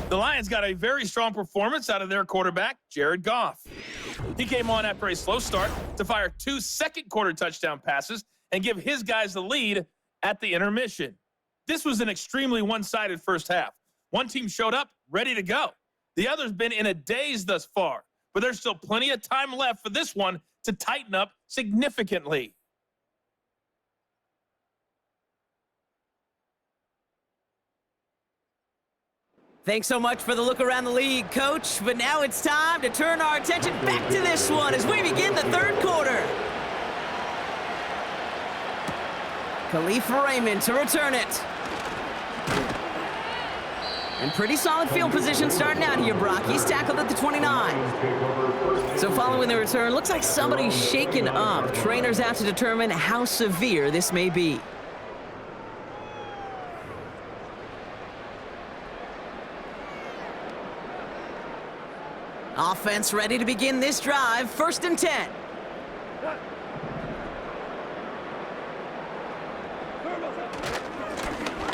The Lions got a very strong performance out of their quarterback, Jared Goff. He came on after a slow start to fire 2 second-quarter touchdown passes and give his guys the lead at the intermission. This was an extremely one-sided first half. One team showed up ready to go. The other's been in a daze thus far, but there's still plenty of time left for this one to tighten up significantly. Thanks so much for the look around the league, Coach. But now it's time to turn our attention back to this one as we begin the 3rd quarter. Khalif Raymond to return it. And pretty solid field position starting out here, Brock. He's tackled at the 29. So following the return, looks like somebody's shaken up. Trainers out to determine how severe this may be. Offense ready to begin this drive. 1st and 10.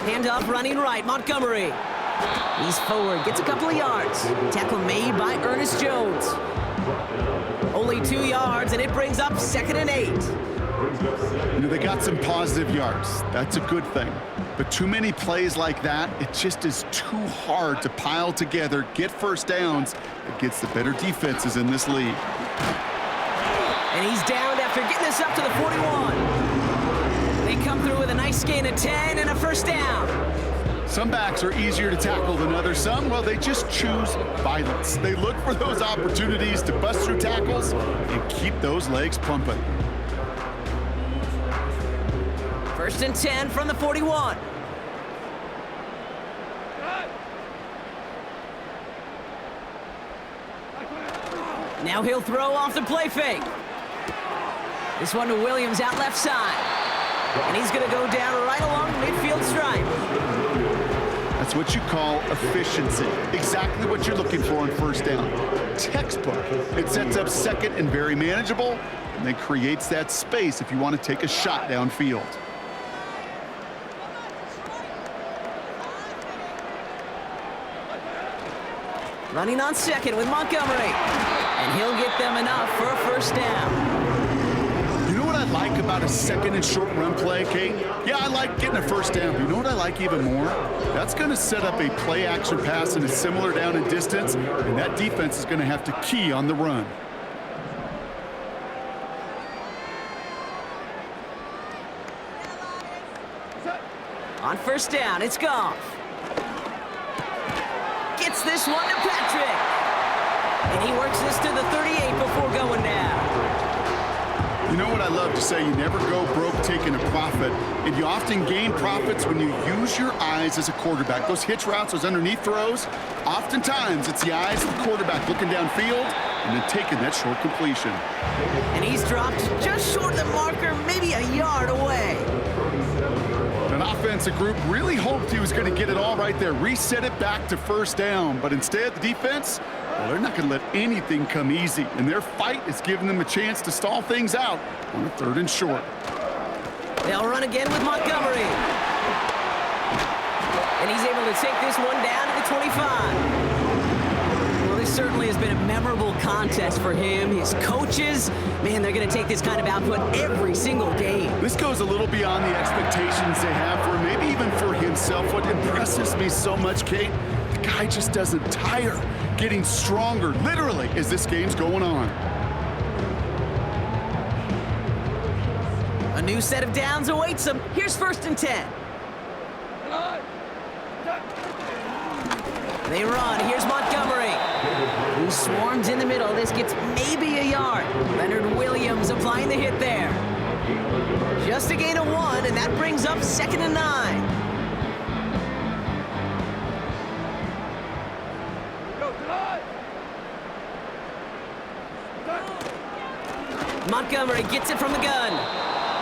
Handoff running right, Montgomery. He's forward, gets a couple of yards. Tackle made by Ernest Jones. Only 2 yards, and it brings up 2nd and 8. You know, they got some positive yards. That's a good thing. But too many plays like that, it just is too hard to pile together, get first downs against the better defenses in this league. And he's downed after getting this up to the 41. They come through with a nice gain of 10 and a first down. Some backs are easier to tackle than others. Some, well, they just choose violence. They look for those opportunities to bust through tackles and keep those legs pumping. 1st and 10 from the 41. Now he'll throw off the play fake. This one to Williams out left side. And he's going to go down right along the midfield stripe. That's what you call efficiency. Exactly what you're looking for on first down. Textbook. It sets up 2nd and very manageable, and then creates that space if you want to take a shot downfield. Running on 2nd with Montgomery. And he'll get them enough for a first down. You know what I like about a 2nd and short run play, Kate? Yeah, I like getting a first down, but you know what I like even more? That's going to set up a play action pass in a similar down and distance, and that defense is going to have to key on the run. On first down, it's Goff. Gets this one to Patrick. And he works this to the 38 before going down. You know what I love to say? You never go broke taking a profit, and you often gain profits when you use your eyes as a quarterback. Those hitch routes, those underneath throws, oftentimes it's the eyes of the quarterback looking downfield and then taking that short completion. And he's dropped just short of the marker, maybe a yard away. An offensive group really hoped he was going to get it all right there, reset it back to first down, but instead the defense, well, they're not going to let anything come easy, and their fight is giving them a chance to stall things out on a 3rd and short. They'll run again with Montgomery. And he's able to take this one down to the 25. Well, this certainly has been a memorable contest for him. His coaches, man, they're going to take this kind of output every single game. This goes a little beyond the expectations they have for him, maybe even for himself. What impresses me so much, Kate, the guy just doesn't tire, getting stronger, literally, as this game's going on. A new set of downs awaits him. Here's 1st and 10. They run. Here's Montgomery, who swarms in the middle. This gets maybe a yard. Leonard Williams applying the hit there. Just a gain of 1, and that brings up 2nd and 9. Montgomery gets it from the gun,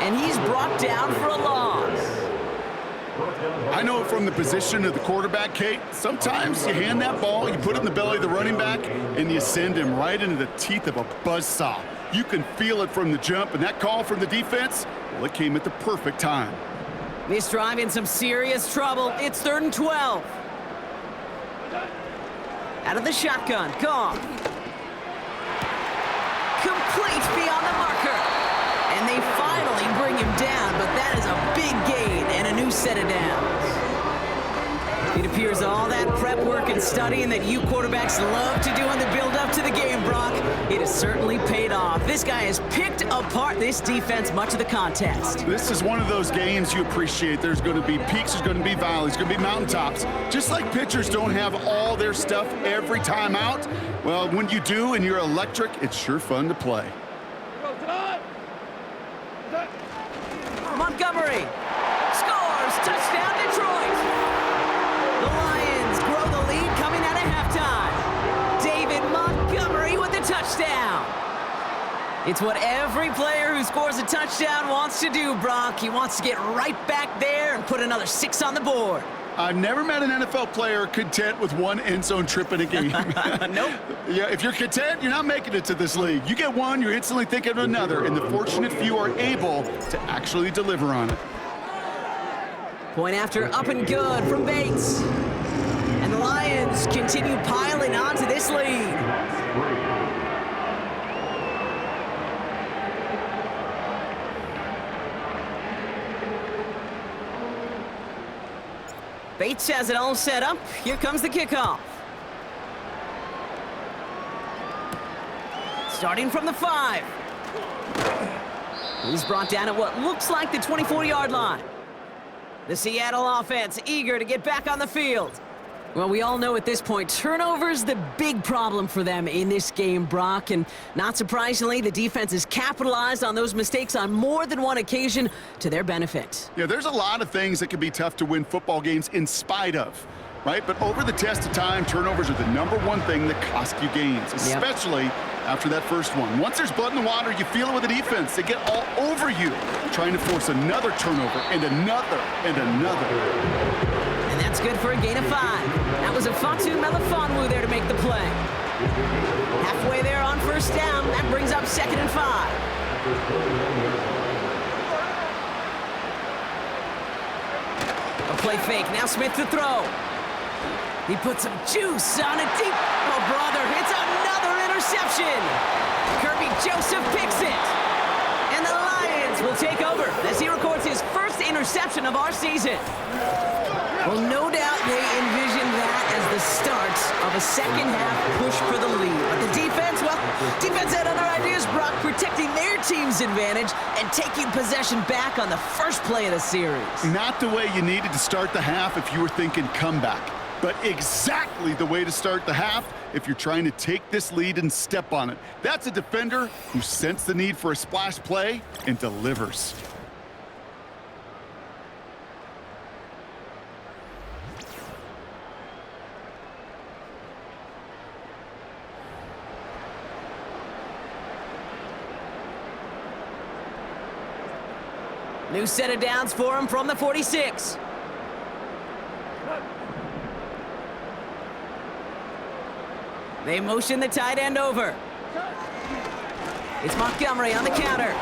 and he's brought down for a loss. I know from the position of the quarterback, Kate, sometimes you hand that ball, you put it in the belly of the running back, and you send him right into the teeth of a buzzsaw. You can feel it from the jump, and that call from the defense, well, it came at the perfect time. This drive in some serious trouble. It's 3rd and 12. Out of the shotgun, Goff. Complete beyond the marker. And they finally bring him down, but that is a big gain and a new set of downs. It appears all that prep work and studying that you quarterbacks love to do in the build-up to the game, Brock, it has certainly paid off. This guy has picked apart this defense much of the contest. This is one of those games you appreciate. There's going to be peaks, there's going to be valleys, there's going to be mountaintops. Just like pitchers don't have all their stuff every time out, well, when you do and you're electric, it's sure fun to play. Montgomery scores! Touchdown, Detroit! The Lions grow the lead coming out of halftime. David Montgomery with the touchdown. It's what every player who scores a touchdown wants to do, Brock. He wants to get right back there and put another 6 on the board. I've never met an NFL player content with one end zone trip in a game. Nope. Yeah, if you're content, you're not making it to this league. You get one, you're instantly thinking of another, and the fortunate few are able to actually deliver on it. Point after up and good from Bates. And the Lions continue piling onto this lead. Bates has it all set up. Here comes the kickoff. Starting from the 5. He's brought down at what looks like the 24-yard line. The Seattle offense eager to get back on the field. Well, we all know at this point, turnovers the big problem for them in this game, Brock. And not surprisingly, the defense has capitalized on those mistakes on more than one occasion to their benefit. Yeah, there's a lot of things that can be tough to win football games in spite of, right? But over the test of time, turnovers are the #1 thing that cost you games, especially after that first one. Once there's blood in the water, you feel it with the defense. They get all over you, trying to force another turnover and another and another. And that's good for a gain of 5. That was a Fatu Melifonwu there to make the play. Halfway there on first down. That brings up 2nd and 5. A play fake. Now Smith to throw. He puts some juice on it deep. Oh, brother, it's another interception. Kirby Joseph picks it. And the Lions will take over as he records his first interception of our season. Well, no doubt they envisioned that as the start of a second-half push for the lead. But the defense, well, defense had other ideas, Brock, protecting their team's advantage and taking possession back on the first play of the series. Not the way you needed to start the half if you were thinking comeback, but exactly the way to start the half if you're trying to take this lead and step on it. That's a defender who sensed the need for a splash play and delivers. New set of downs for him from the 46. They motion the tight end over. It's Montgomery on the counter.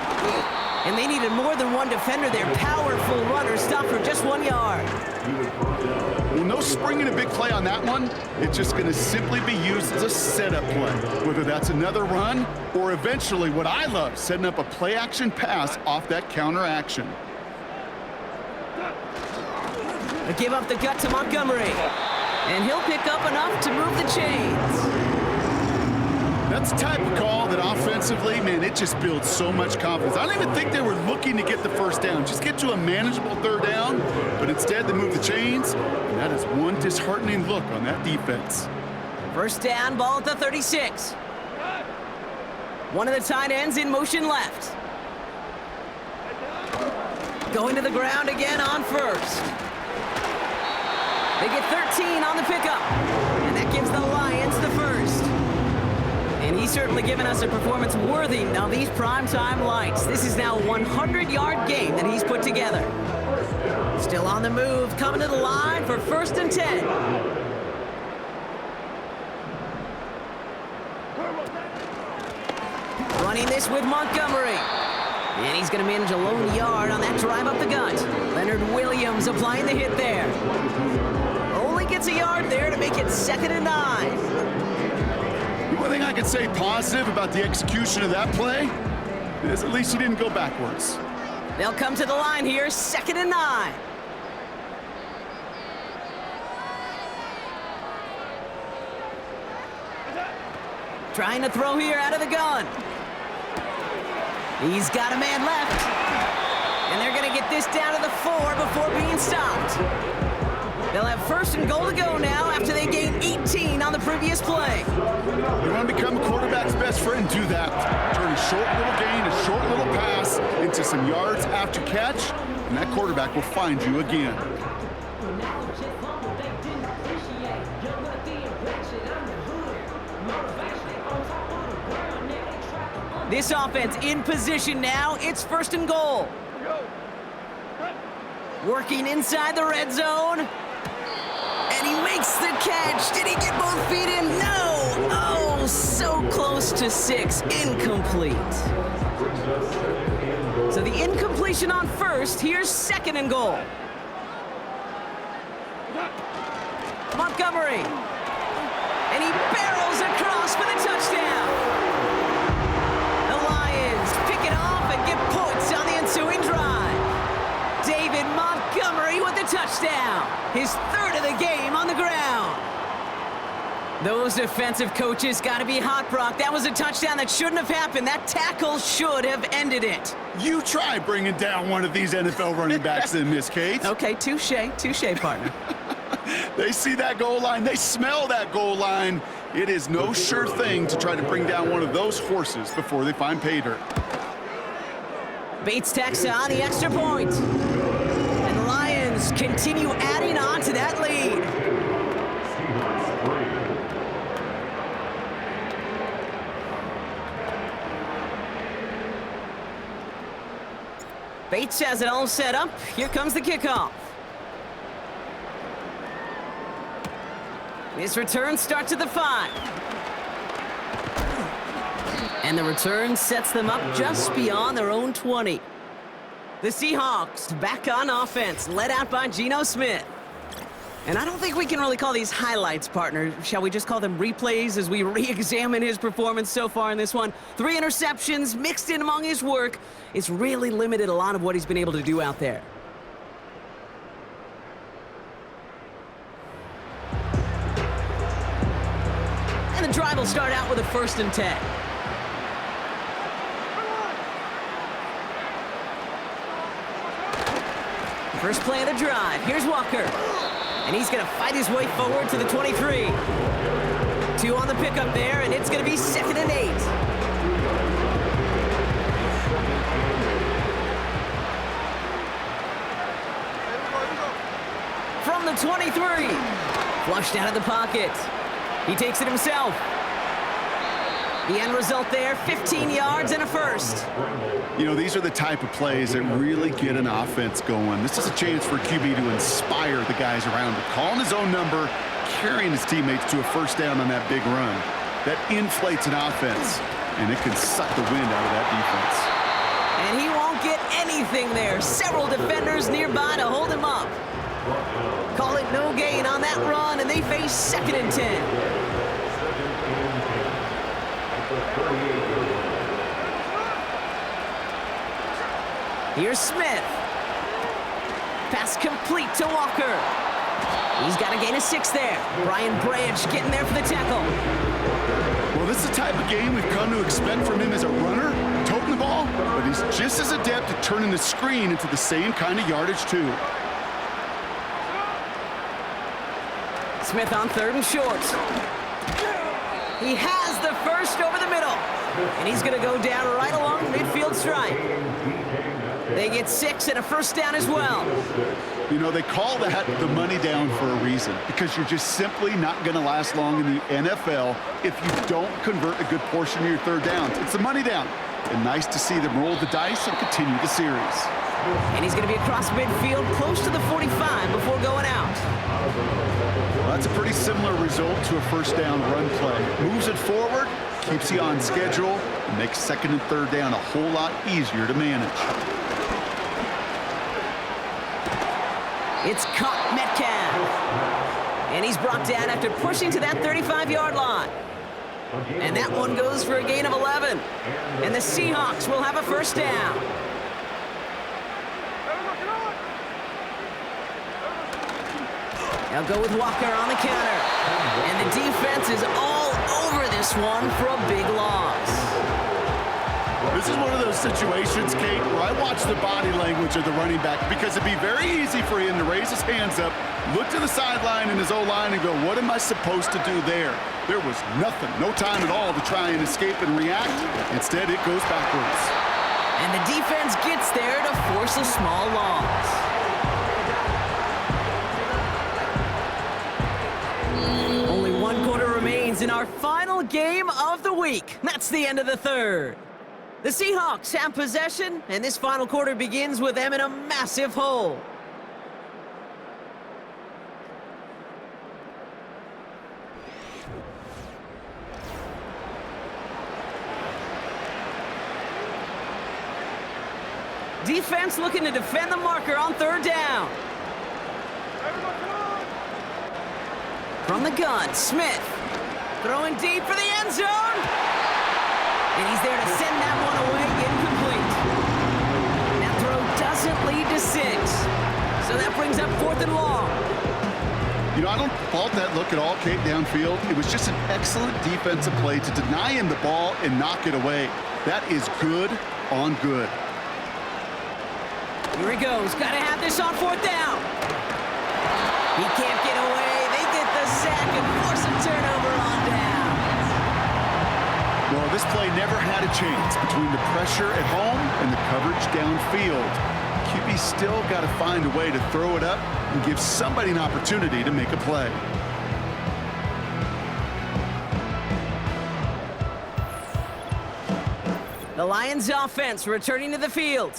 And they needed more than one defender. Their powerful runner stopped for just 1 yard. Well, no springing a big play on that one. It's just going to simply be used as a setup play, whether that's another run or eventually what I love, setting up a play-action pass off that counter action. They give up the gut to Montgomery. And he'll pick up enough to move the chains. That's the type of call that offensively, man, it just builds so much confidence. I don't even think they were looking to get the first down, just get to a manageable third down, but instead they move the chains, and that is one disheartening look on that defense. First down, ball at the 36. One of the tight ends in motion left. Going to the ground again on first. They get 13 on the pickup, and that gives the Lions the first. And he's certainly given us a performance worthy of these primetime lights. This is now a 100-yard game that he's put together. Still on the move, coming to the line for 1st and 10. Running this with Montgomery. And he's going to manage a lone yard on that drive up the gut. Leonard Williams applying the hit there. Only gets a yard there to make it 2nd and 9. The one thing I can say positive about the execution of that play is at least he didn't go backwards. They'll come to the line here, 2nd and 9. Trying to throw here out of the gun. He's got a man left. And they're going to get this down to the 4 before being stopped. They'll have 1st and goal to go now after they gained 18 on the previous play. You want to become a quarterback's best friend, do that. Turn a short little gain, a short little pass into some yards after catch, and that quarterback will find you again. This offense in position now. It's 1st and goal. Working inside the red zone. And he makes the catch. Did he get both feet in? No! Oh, so close to 6. Incomplete. So the incompletion on 1st. Here's 2nd and goal. Montgomery And he barrels across for the touchdown. The Lions pick it off and get points on the ensuing drive. David Montgomery with the touchdown. His third of the game on the ground. Those defensive coaches got to be hot, Brock. That was a touchdown that shouldn't have happened. That tackle should have ended it. You try bringing down one of these NFL running backs in, Miss Kate. Okay, touche, partner. They see that goal line. They smell that goal line. It is no sure thing to try to bring down one of those horses before they find pay dirt. Bates tacks on the extra point. And the Lions continue adding on to that lead. Bates has it all set up. Here comes the kickoff. This return starts at the 5. And the return sets them up just beyond their own 20. The Seahawks back on offense, led out by Geno Smith. And I don't think we can really call these highlights, partner. Shall we just call them replays as we re-examine his performance so far in this one? 3 interceptions mixed in among his work. It's really limited a lot of what he's been able to do out there. And the drive will start out with a 1st and 10. First play of the drive. Here's Walker. And he's going to fight his way forward to the 23. 2 on the pickup there, and it's going to be 2nd and 8. From the 23. Flushed out of the pocket. He takes it himself. The end result there, 15 yards and a 1st. You know, these are the type of plays that really get an offense going. This is a chance for QB to inspire the guys around him. Calling his own number, carrying his teammates to a 1st down on that big run. That inflates an offense, and it can suck the wind out of that defense. And he won't get anything there. Several defenders nearby to hold him up. Call it no gain on that run, and they face 2nd and 10. Here's Smith. Pass complete to Walker. He's got a gain of 6 there. Brian Branch getting there for the tackle. Well, this is the type of game we've come to expect from him as a runner, toting the ball, but he's just as adept at turning the screen into the same kind of yardage, too. Smith on 3rd and short. He has the 1st over the middle. And he's going to go down right along the midfield stripe. They get 6 and a 1st down as well. You know, they call that the money down for a reason, because you're just simply not going to last long in the NFL if you don't convert a good portion of your 3rd downs. It's the money down. And nice to see them roll the dice and continue the series. And he's going to be across midfield close to the 45 before going out. Well, that's a pretty similar result to a 1st down run play. Moves it forward, keeps you on schedule, and makes 2nd and 3rd down a whole lot easier to manage. It's caught Metcalf. And he's brought down after pushing to that 35-yard line. And that one goes for a gain of 11. And the Seahawks will have a 1st down. They'll go with Walker on the counter. And the defense is all over this one for a big loss. This is one of those situations, Kate, where I watch the body language of the running back, because it'd be very easy for him to raise his hands up, look to the sideline in his O-line and go, what am I supposed to do there? There was nothing, no time at all to try and escape and react. Instead, it goes backwards. And the defense gets there to force a small loss. Only 1 quarter remains in our final game of the week. That's the end of the 3rd. The Seahawks have possession, and this final quarter begins with them in a massive hole. Defense looking to defend the marker on 3rd down. From the gun, Smith. Throwing deep for the end zone. And he's there to send that one away, incomplete. That throw doesn't lead to 6. So that brings up 4th and long. You know, I don't fault that look at all, Kate, downfield. It was just an excellent defensive play to deny him the ball and knock it away. That is good on good. Here he goes. Got to have this on 4th down. He can't get away. They get the sack and force a turnover on down. Well, this play never had a chance between the pressure at home and the coverage downfield. QB still got to find a way to throw it up and give somebody an opportunity to make a play. The Lions offense returning to the field.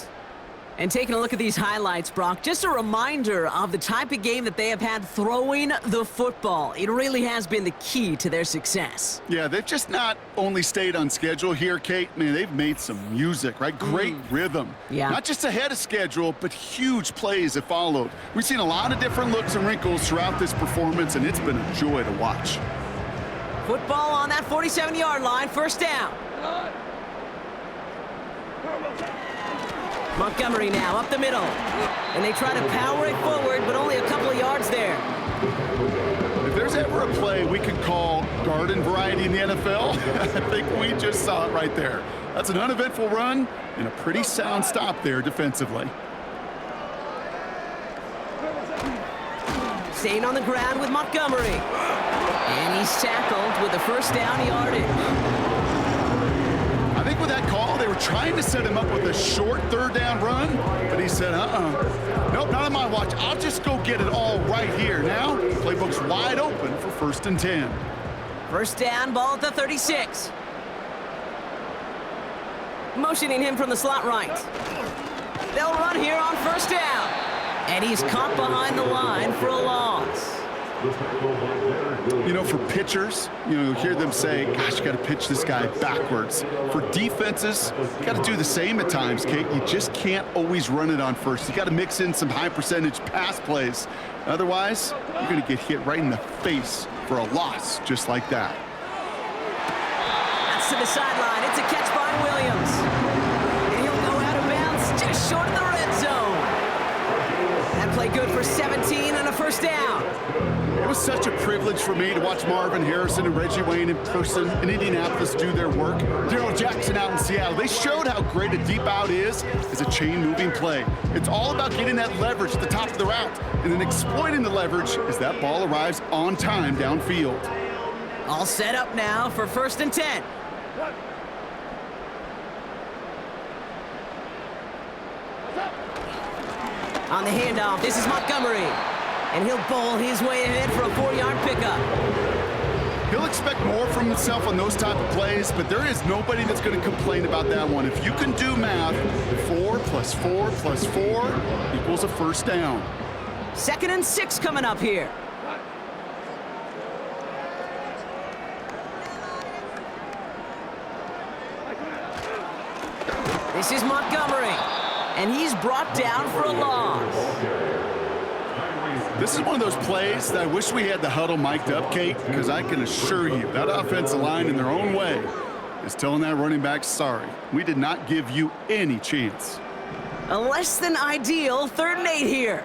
And taking a look at these highlights, Brock, just a reminder of the type of game that they have had throwing the football. It really has been the key to their success. Yeah, they've just not only stayed on schedule here, Kate. Man, they've made some music, right? Great rhythm. Yeah. Not just ahead of schedule, but huge plays have followed. We've seen a lot of different looks and wrinkles throughout this performance, and it's been a joy to watch. Football on that 47-yard line, 1st down. Montgomery now up the middle. And they try to power it forward, but only a couple of yards there. If there's ever a play we could call garden variety in the NFL, I think we just saw it right there. That's an uneventful run and a pretty sound stop there defensively. Staying on the ground with Montgomery. And he's tackled with a 1st down yardage. I think with that call, they were trying to set him up with a short 3rd down run, but he said, nope, not on my watch. I'll just go get it all right here. Now, playbook's wide open for 1st and 10. 1st down, ball at the 36. Motioning him from the slot right. They'll run here on 1st down. And he's caught behind the line for a loss. You know, for pitchers, you hear them say, gosh, you got to pitch this guy backwards. For defenses, you got to do the same at times, Kate. You just can't always run it on 1st. You got to mix in some high percentage pass plays. Otherwise, you're going to get hit right in the face for a loss just like that. That's to the sideline. It's a catch by Williams. And he'll go out of bounds just short of the red zone. That play good for 17 and a 1st down. It was such a privilege for me to watch Marvin Harrison and Reggie Wayne in person in Indianapolis do their work. Darrell Jackson out in Seattle. They showed how great a deep out is as a chain-moving play. It's all about getting that leverage at the top of the route and then exploiting the leverage as that ball arrives on time downfield. All set up now for 1st and 10. On the handoff, this is Montgomery. And he'll bowl his way ahead for a 4-yard pickup. He'll expect more from himself on those type of plays, but there is nobody that's going to complain about that one. If you can do math, 4 plus 4 plus 4 equals a 1st down. 2nd and 6 coming up here. This is Montgomery. And he's brought down for a loss. This is one of those plays that I wish we had the huddle mic'd up, Kate, because I can assure you that offensive line in their own way is telling that running back, sorry, we did not give you any chance. A less than ideal 3rd and 8 here.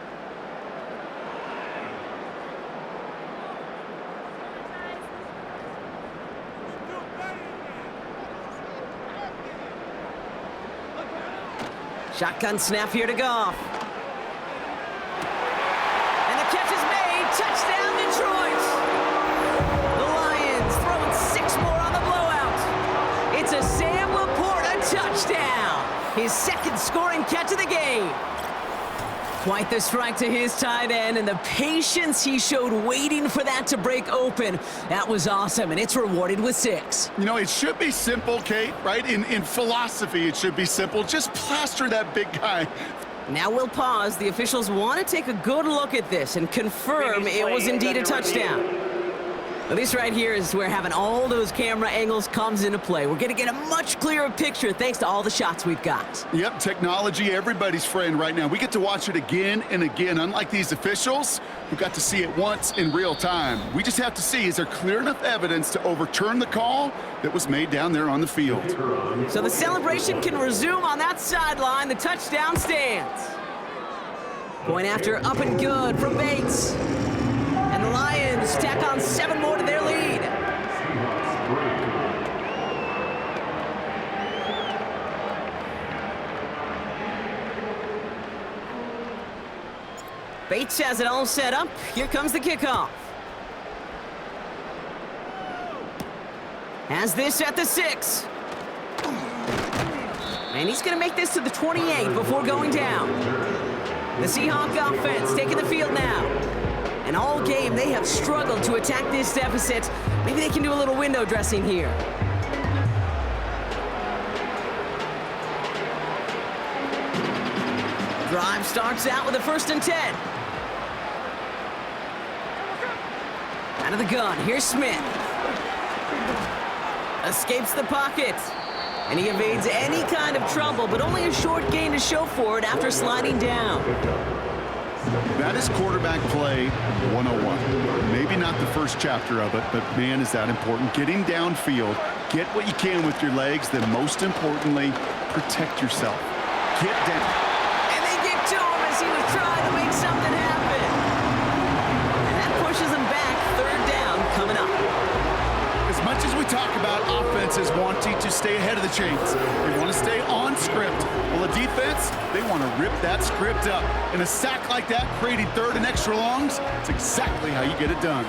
Shotgun snap here to Goff. And the catch is made. Touchdown, Detroit. The Lions throwing 6 more on the blowout. It's a Sam Laporta touchdown. His 2nd scoring catch of the game. Quite the strike to his tight end, and the patience he showed waiting for that to break open. That was awesome, and it's rewarded with 6. You know, it should be simple, Kate, right? In philosophy, it should be simple. Just plaster that big guy. Now we'll pause. The officials want to take a good look at this and confirm it was indeed a touchdown. Well, this right here is where having all those camera angles comes into play. We're going to get a much clearer picture thanks to all the shots we've got. Yep, technology, everybody's friend right now. We get to watch it again and again, unlike these officials who got to see it once in real time. We just have to see, is there clear enough evidence to overturn the call that was made down there on the field? So the celebration can resume on that sideline. The touchdown stands. Point after up and good from Bates. And the Lions tack on 7 more to their lead. Bates has it all set up. Here comes the kickoff. Has this at the 6. And he's going to make this to the 28 before going down. The Seahawk offense taking the field now. And all game, they have struggled to attack this deficit. Maybe they can do a little window dressing here. Drive starts out with a 1st and 10. Out of the gun, here's Smith. Escapes the pocket. And he evades any kind of trouble, but only a short gain to show for it after sliding down. That is quarterback play 101. Maybe not the first chapter of it, but man, is that important. Getting downfield, get what you can with your legs, then most importantly, protect yourself. Get down. And they get to him as he was trying to make something happen. And that pushes him back. 3rd down coming up. As much as we talk about offenses wanting to stay ahead of the chains, they want to stay on script. Well, the defense, they want to rip that script up. And a sack like that, creating 3rd and extra longs, it's exactly how you get it done.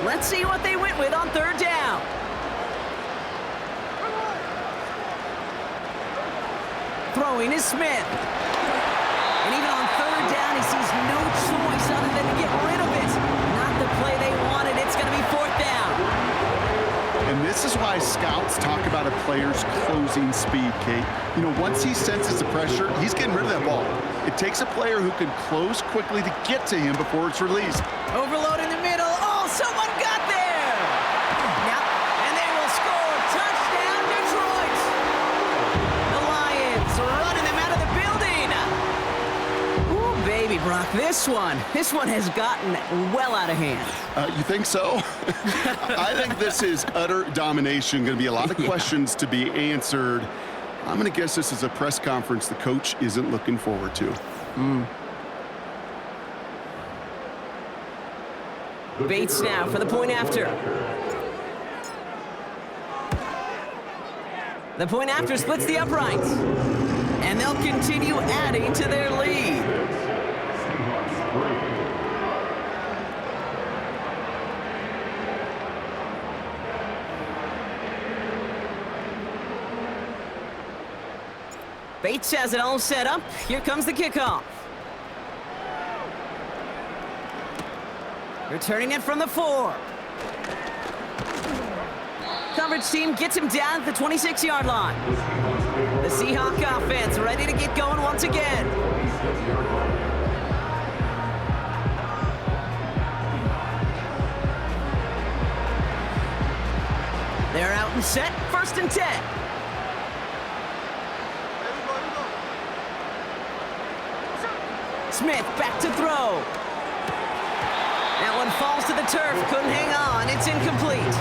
Let's see what they went with on 3rd down. Throwing is Smith. And even on 3rd down, he sees no choice other than to get rid of it. Not the play they wanted. It's going to be 4th down. And this is why scouts talk about a player's closing speed, Kate. You know, once he senses the pressure, he's getting rid of that ball. It takes a player who can close quickly to get to him before it's released. Overload in the middle. Oh, someone got there. Now, and they will score. Touchdown, Detroit. The Lions running them out of the building. Ooh, baby, Brock, this one has gotten well out of hand. You think so? I think this is utter domination. Going to be a lot of questions to be answered. I'm going to guess this is a press conference the coach isn't looking forward to. Bates now for the point after. The point after splits the uprights. And they'll continue adding to their lead. Bates has it all set up. Here comes the kickoff. Returning it from the 4. Coverage team gets him down at the 26-yard line. The Seahawk offense ready to get going once again. They're out and set. 1st and 10. Smith back to throw. That one falls to the turf. Couldn't hang on. It's incomplete.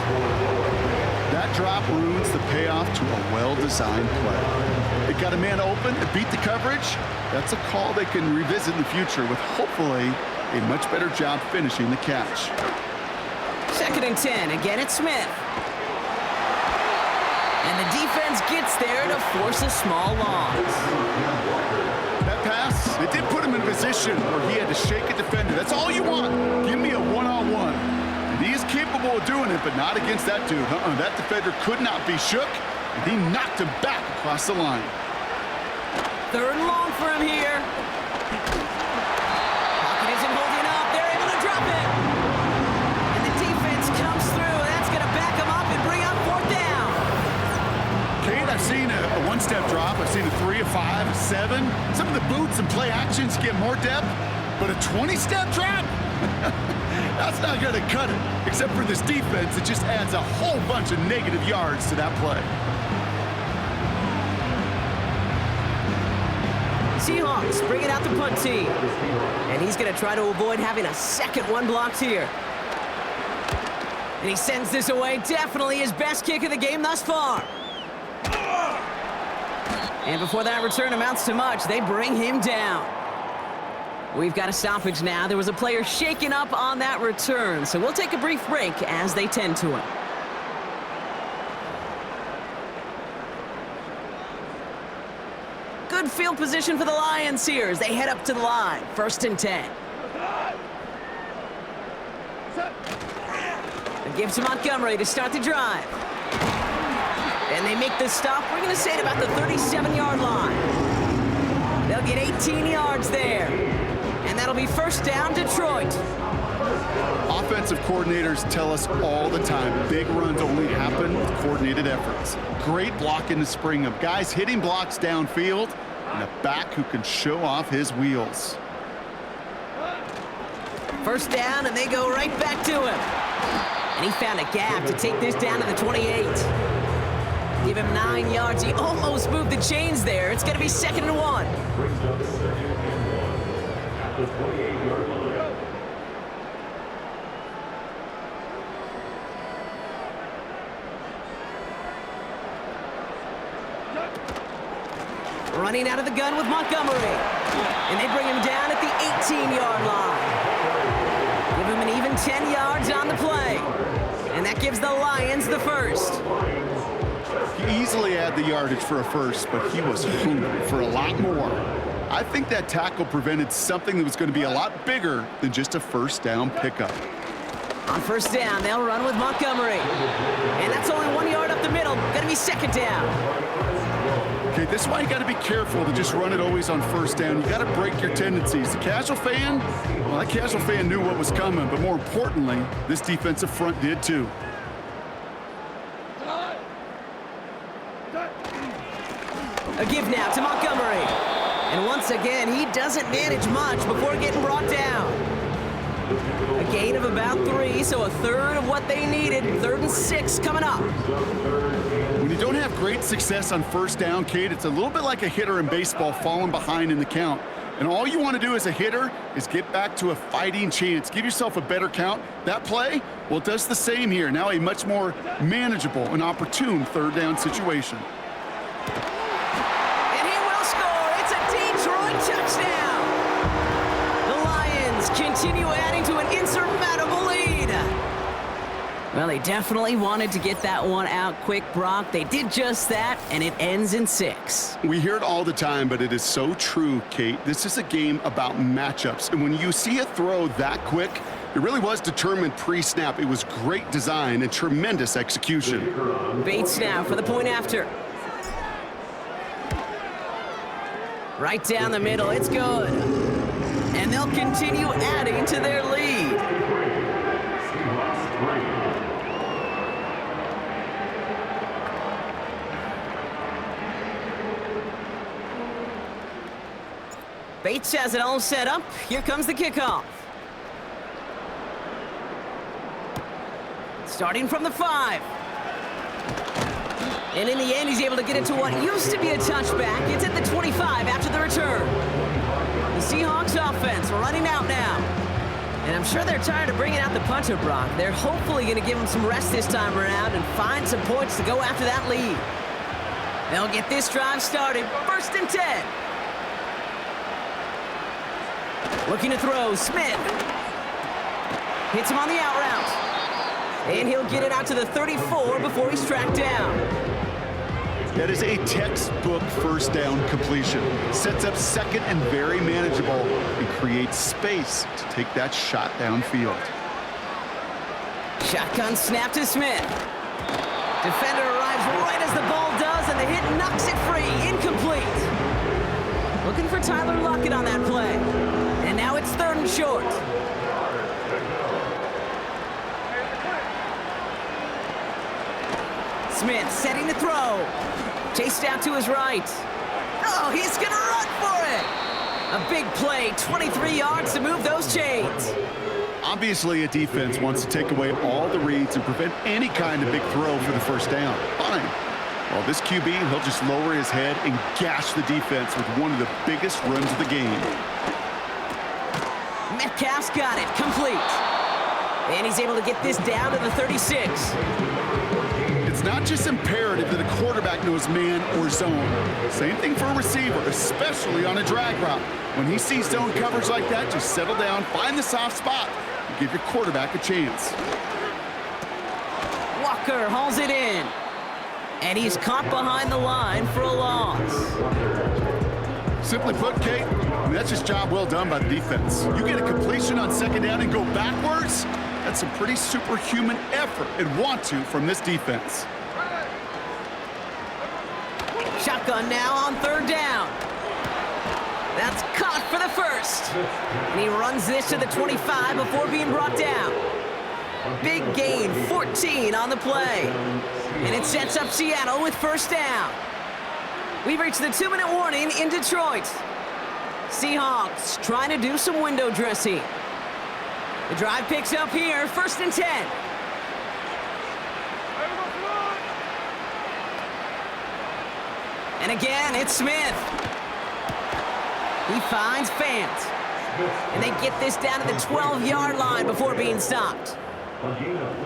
That drop ruins the payoff to a well-designed play. It got a man open, it beat the coverage. That's a call they can revisit in the future with hopefully a much better job finishing the catch. 2nd and 10. Again, it's Smith. And the defense gets there to force a small loss. That pass, it did put him in a position where he had to shake a defender. That's all you want. Give me a one-on-one. And he is capable of doing it, but not against that dude. That defender could not be shook, and he knocked him back across the line. 3rd and long for him here. Pocket isn't holding up. They're able to drop it. And the defense comes through. That's going to back him up and bring up 4th down. Kate, I've seen a one-step drop. I've seen a 3, a 5, a 7. Some of the boots and play actions get more depth, but a 20-step drop? That's not going to cut it. Except for this defense, it just adds a whole bunch of negative yards to that play. Seahawks bringing out the punt team. And he's going to try to avoid having a second one blocked here. And he sends this away. Definitely his best kick of the game thus far. And before that return amounts to much, they bring him down. We've got a stoppage now. There was a player shaken up on that return, so we'll take a brief break as they tend to him. Good field position for the Lions here as they head up to the line. 1st and 10. They give to Montgomery to start the drive. And they make the stop, we're going to say, at about the 37-yard line. They'll get 18 yards there. And that'll be 1st down, Detroit. Offensive coordinators tell us all the time, big runs only happen with coordinated efforts. Great blocking to spring them. Guys hitting blocks downfield, and a back who can show off his wheels. 1st down, and they go right back to him. And he found a gap to take this down to the 28. Give him 9 yards. He almost moved the chains there. It's going to be 2nd and 1. Brings up 2nd and 1 at the 28-yard line. Running out of the gun with Montgomery. And they bring him down at the 18-yard line. Give him an even 10 yards on the play. And that gives the Lions the 1st. He easily had the yardage for a 1st, but he was hungry for a lot more. I think that tackle prevented something that was going to be a lot bigger than just a 1st down pickup. On 1st down, they'll run with Montgomery. And that's only 1 yard up the middle. Going to be 2nd down. Okay, this is why you got to be careful to just run it always on 1st down. You got to break your tendencies. The casual fan, well, that casual fan knew what was coming, but more importantly, this defensive front did too. A give now to Montgomery. And once again, he doesn't manage much before getting brought down. A gain of about 3, so a 1/3 of what they needed. 3rd and 6 coming up. When you don't have great success on 1st down, Kate, it's a little bit like a hitter in baseball falling behind in the count. And all you want to do as a hitter is get back to a fighting chance. Give yourself a better count. That play, well, it does the same here. Now a much more manageable and opportune 3rd down situation. And he will score. It's a Detroit touchdown. The Lions continue adding to an insurmountable lead. Well, they definitely wanted to get that one out quick, Brock. They did just that, and it ends in 6. We hear it all the time, but it is so true, Kate. This is a game about matchups. And when you see a throw that quick, it really was determined pre-snap. It was great design and tremendous execution. Bates now for the point after. Right down the middle. It's good. And they'll continue adding to their lead. Bates has it all set up. Here comes the kickoff. Starting from the 5. And in the end, he's able to get it to what used to be a touchback. It's at the 25 after the return. The Seahawks offense running out now. And I'm sure they're tired of bringing out the punter, Brock. They're hopefully going to give him some rest this time around and find some points to go after that lead. They'll get this drive started. 1st and 10. Looking to throw, Smith. Hits him on the out route. And he'll get it out to the 34 before he's tracked down. That is a textbook 1st down completion. Sets up 2nd and very manageable and creates space to take that shot downfield. Shotgun snap to Smith. Defender arrives right as the ball does, and the hit knocks it free. Incomplete. Looking for Tyler Lockett on that play. And now it's 3rd and short. Smith setting the throw. Chased out to his right. Oh, he's going to run for it. A big play, 23 yards to move those chains. Obviously, a defense wants to take away all the reads and prevent any kind of big throw for the first down. Fine. Well, this QB, he'll just lower his head and gash the defense with one of the biggest runs of the game. Metcalf's got it, complete. And he's able to get this down to the 36. It's not just imperative that a quarterback knows man or zone. Same thing for a receiver, especially on a drag route. When he sees zone coverage like that, just settle down, find the soft spot, and give your quarterback a chance. Walker hauls it in. And he's caught behind the line for a loss. Simply put, Kate, that's just job well done by the defense. You get a completion on second down and go backwards, that's some pretty superhuman effort and want to from this defense. Shotgun now on third down. That's caught for the first. And he runs this to the 25 before being brought down. Big gain, 14 on the play. And it sets up Seattle with first down. We've reached the 2-minute warning in Detroit. Seahawks trying to do some window dressing. The drive picks up here, 1st and 10. And again, it's Smith. He finds Fant. And they get this down to the 12-yard line before being stopped.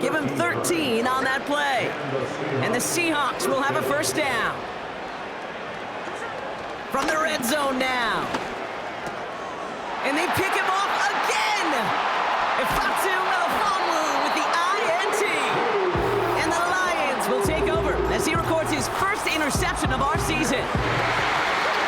Give him 13 on that play. And the Seahawks will have a first down. From the red zone now. And they pick him off again. Ifatu Melifonwu with the INT. And the Lions will take over as he records his first interception of our season.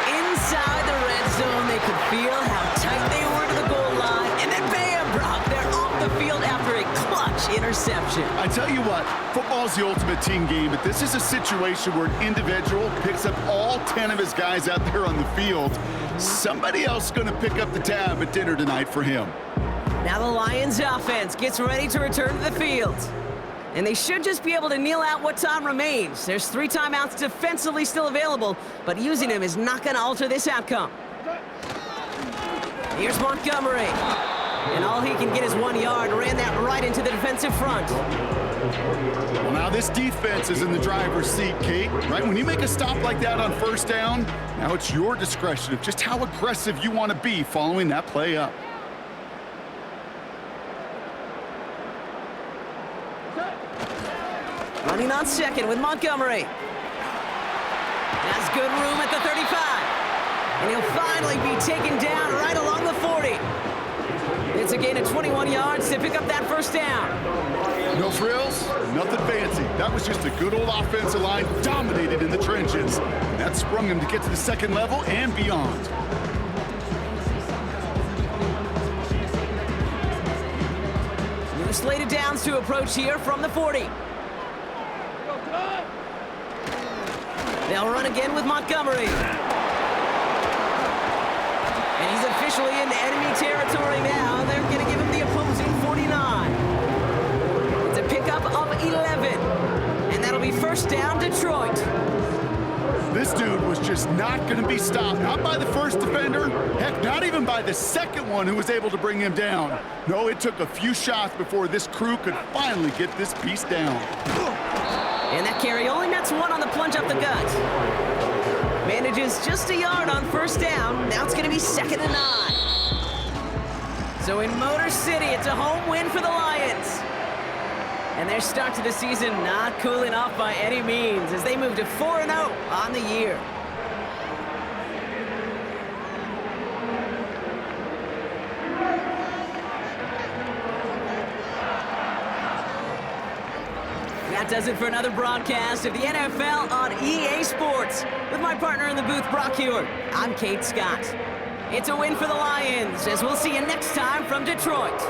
Inside the red zone, they could feel how tight they were to the goal line. And then bam, Brock, they're off the field after a clutch interception. I tell you what, football's the ultimate team game, but this is a situation where an individual picks up all 10 of his guys out there on the field. Somebody else is going to pick up the tab at dinner tonight for him. Now the Lions offense gets ready to return to the field. And they should just be able to kneel out what time remains. There's 3 timeouts defensively still available, but using them is not going to alter this outcome. Here's Montgomery. And all he can get is 1 yard. Ran that right into the defensive front. Well, now this defense is in the driver's seat, Kate. Right? When you make a stop like that on first down, now it's your discretion of just how aggressive you want to be following that play up. Running on second with Montgomery. Has good room at the 35. And he'll finally be taken down right along the 40. It's a gain of 21 yards to pick up that first down. No frills, nothing fancy. That was just a good old offensive line dominated in the trenches. And that sprung him to get to the second level and beyond. New slated downs to approach here from the 40. They'll run again with Montgomery. And he's officially in enemy territory now. They're going to give him the opposing 49. It's a pickup of 11. And that'll be first down, Detroit. This dude was just not going to be stopped. Not by the first defender. Heck, not even by the second one who was able to bring him down. No, it took a few shots before this crew could finally get this beast down. And that carry only nets 1 on the plunge up the gut. Manages just a yard on first down. Now it's going to be 2nd and 9. So in Motor City, it's a home win for the Lions. And their start to the season not cooling off by any means as they move to 4-0 on the year. That does it for another broadcast of the NFL on EA Sports. With my partner in the booth, Brock Hewitt, I'm Kate Scott. It's a win for the Lions, as we'll see you next time from Detroit.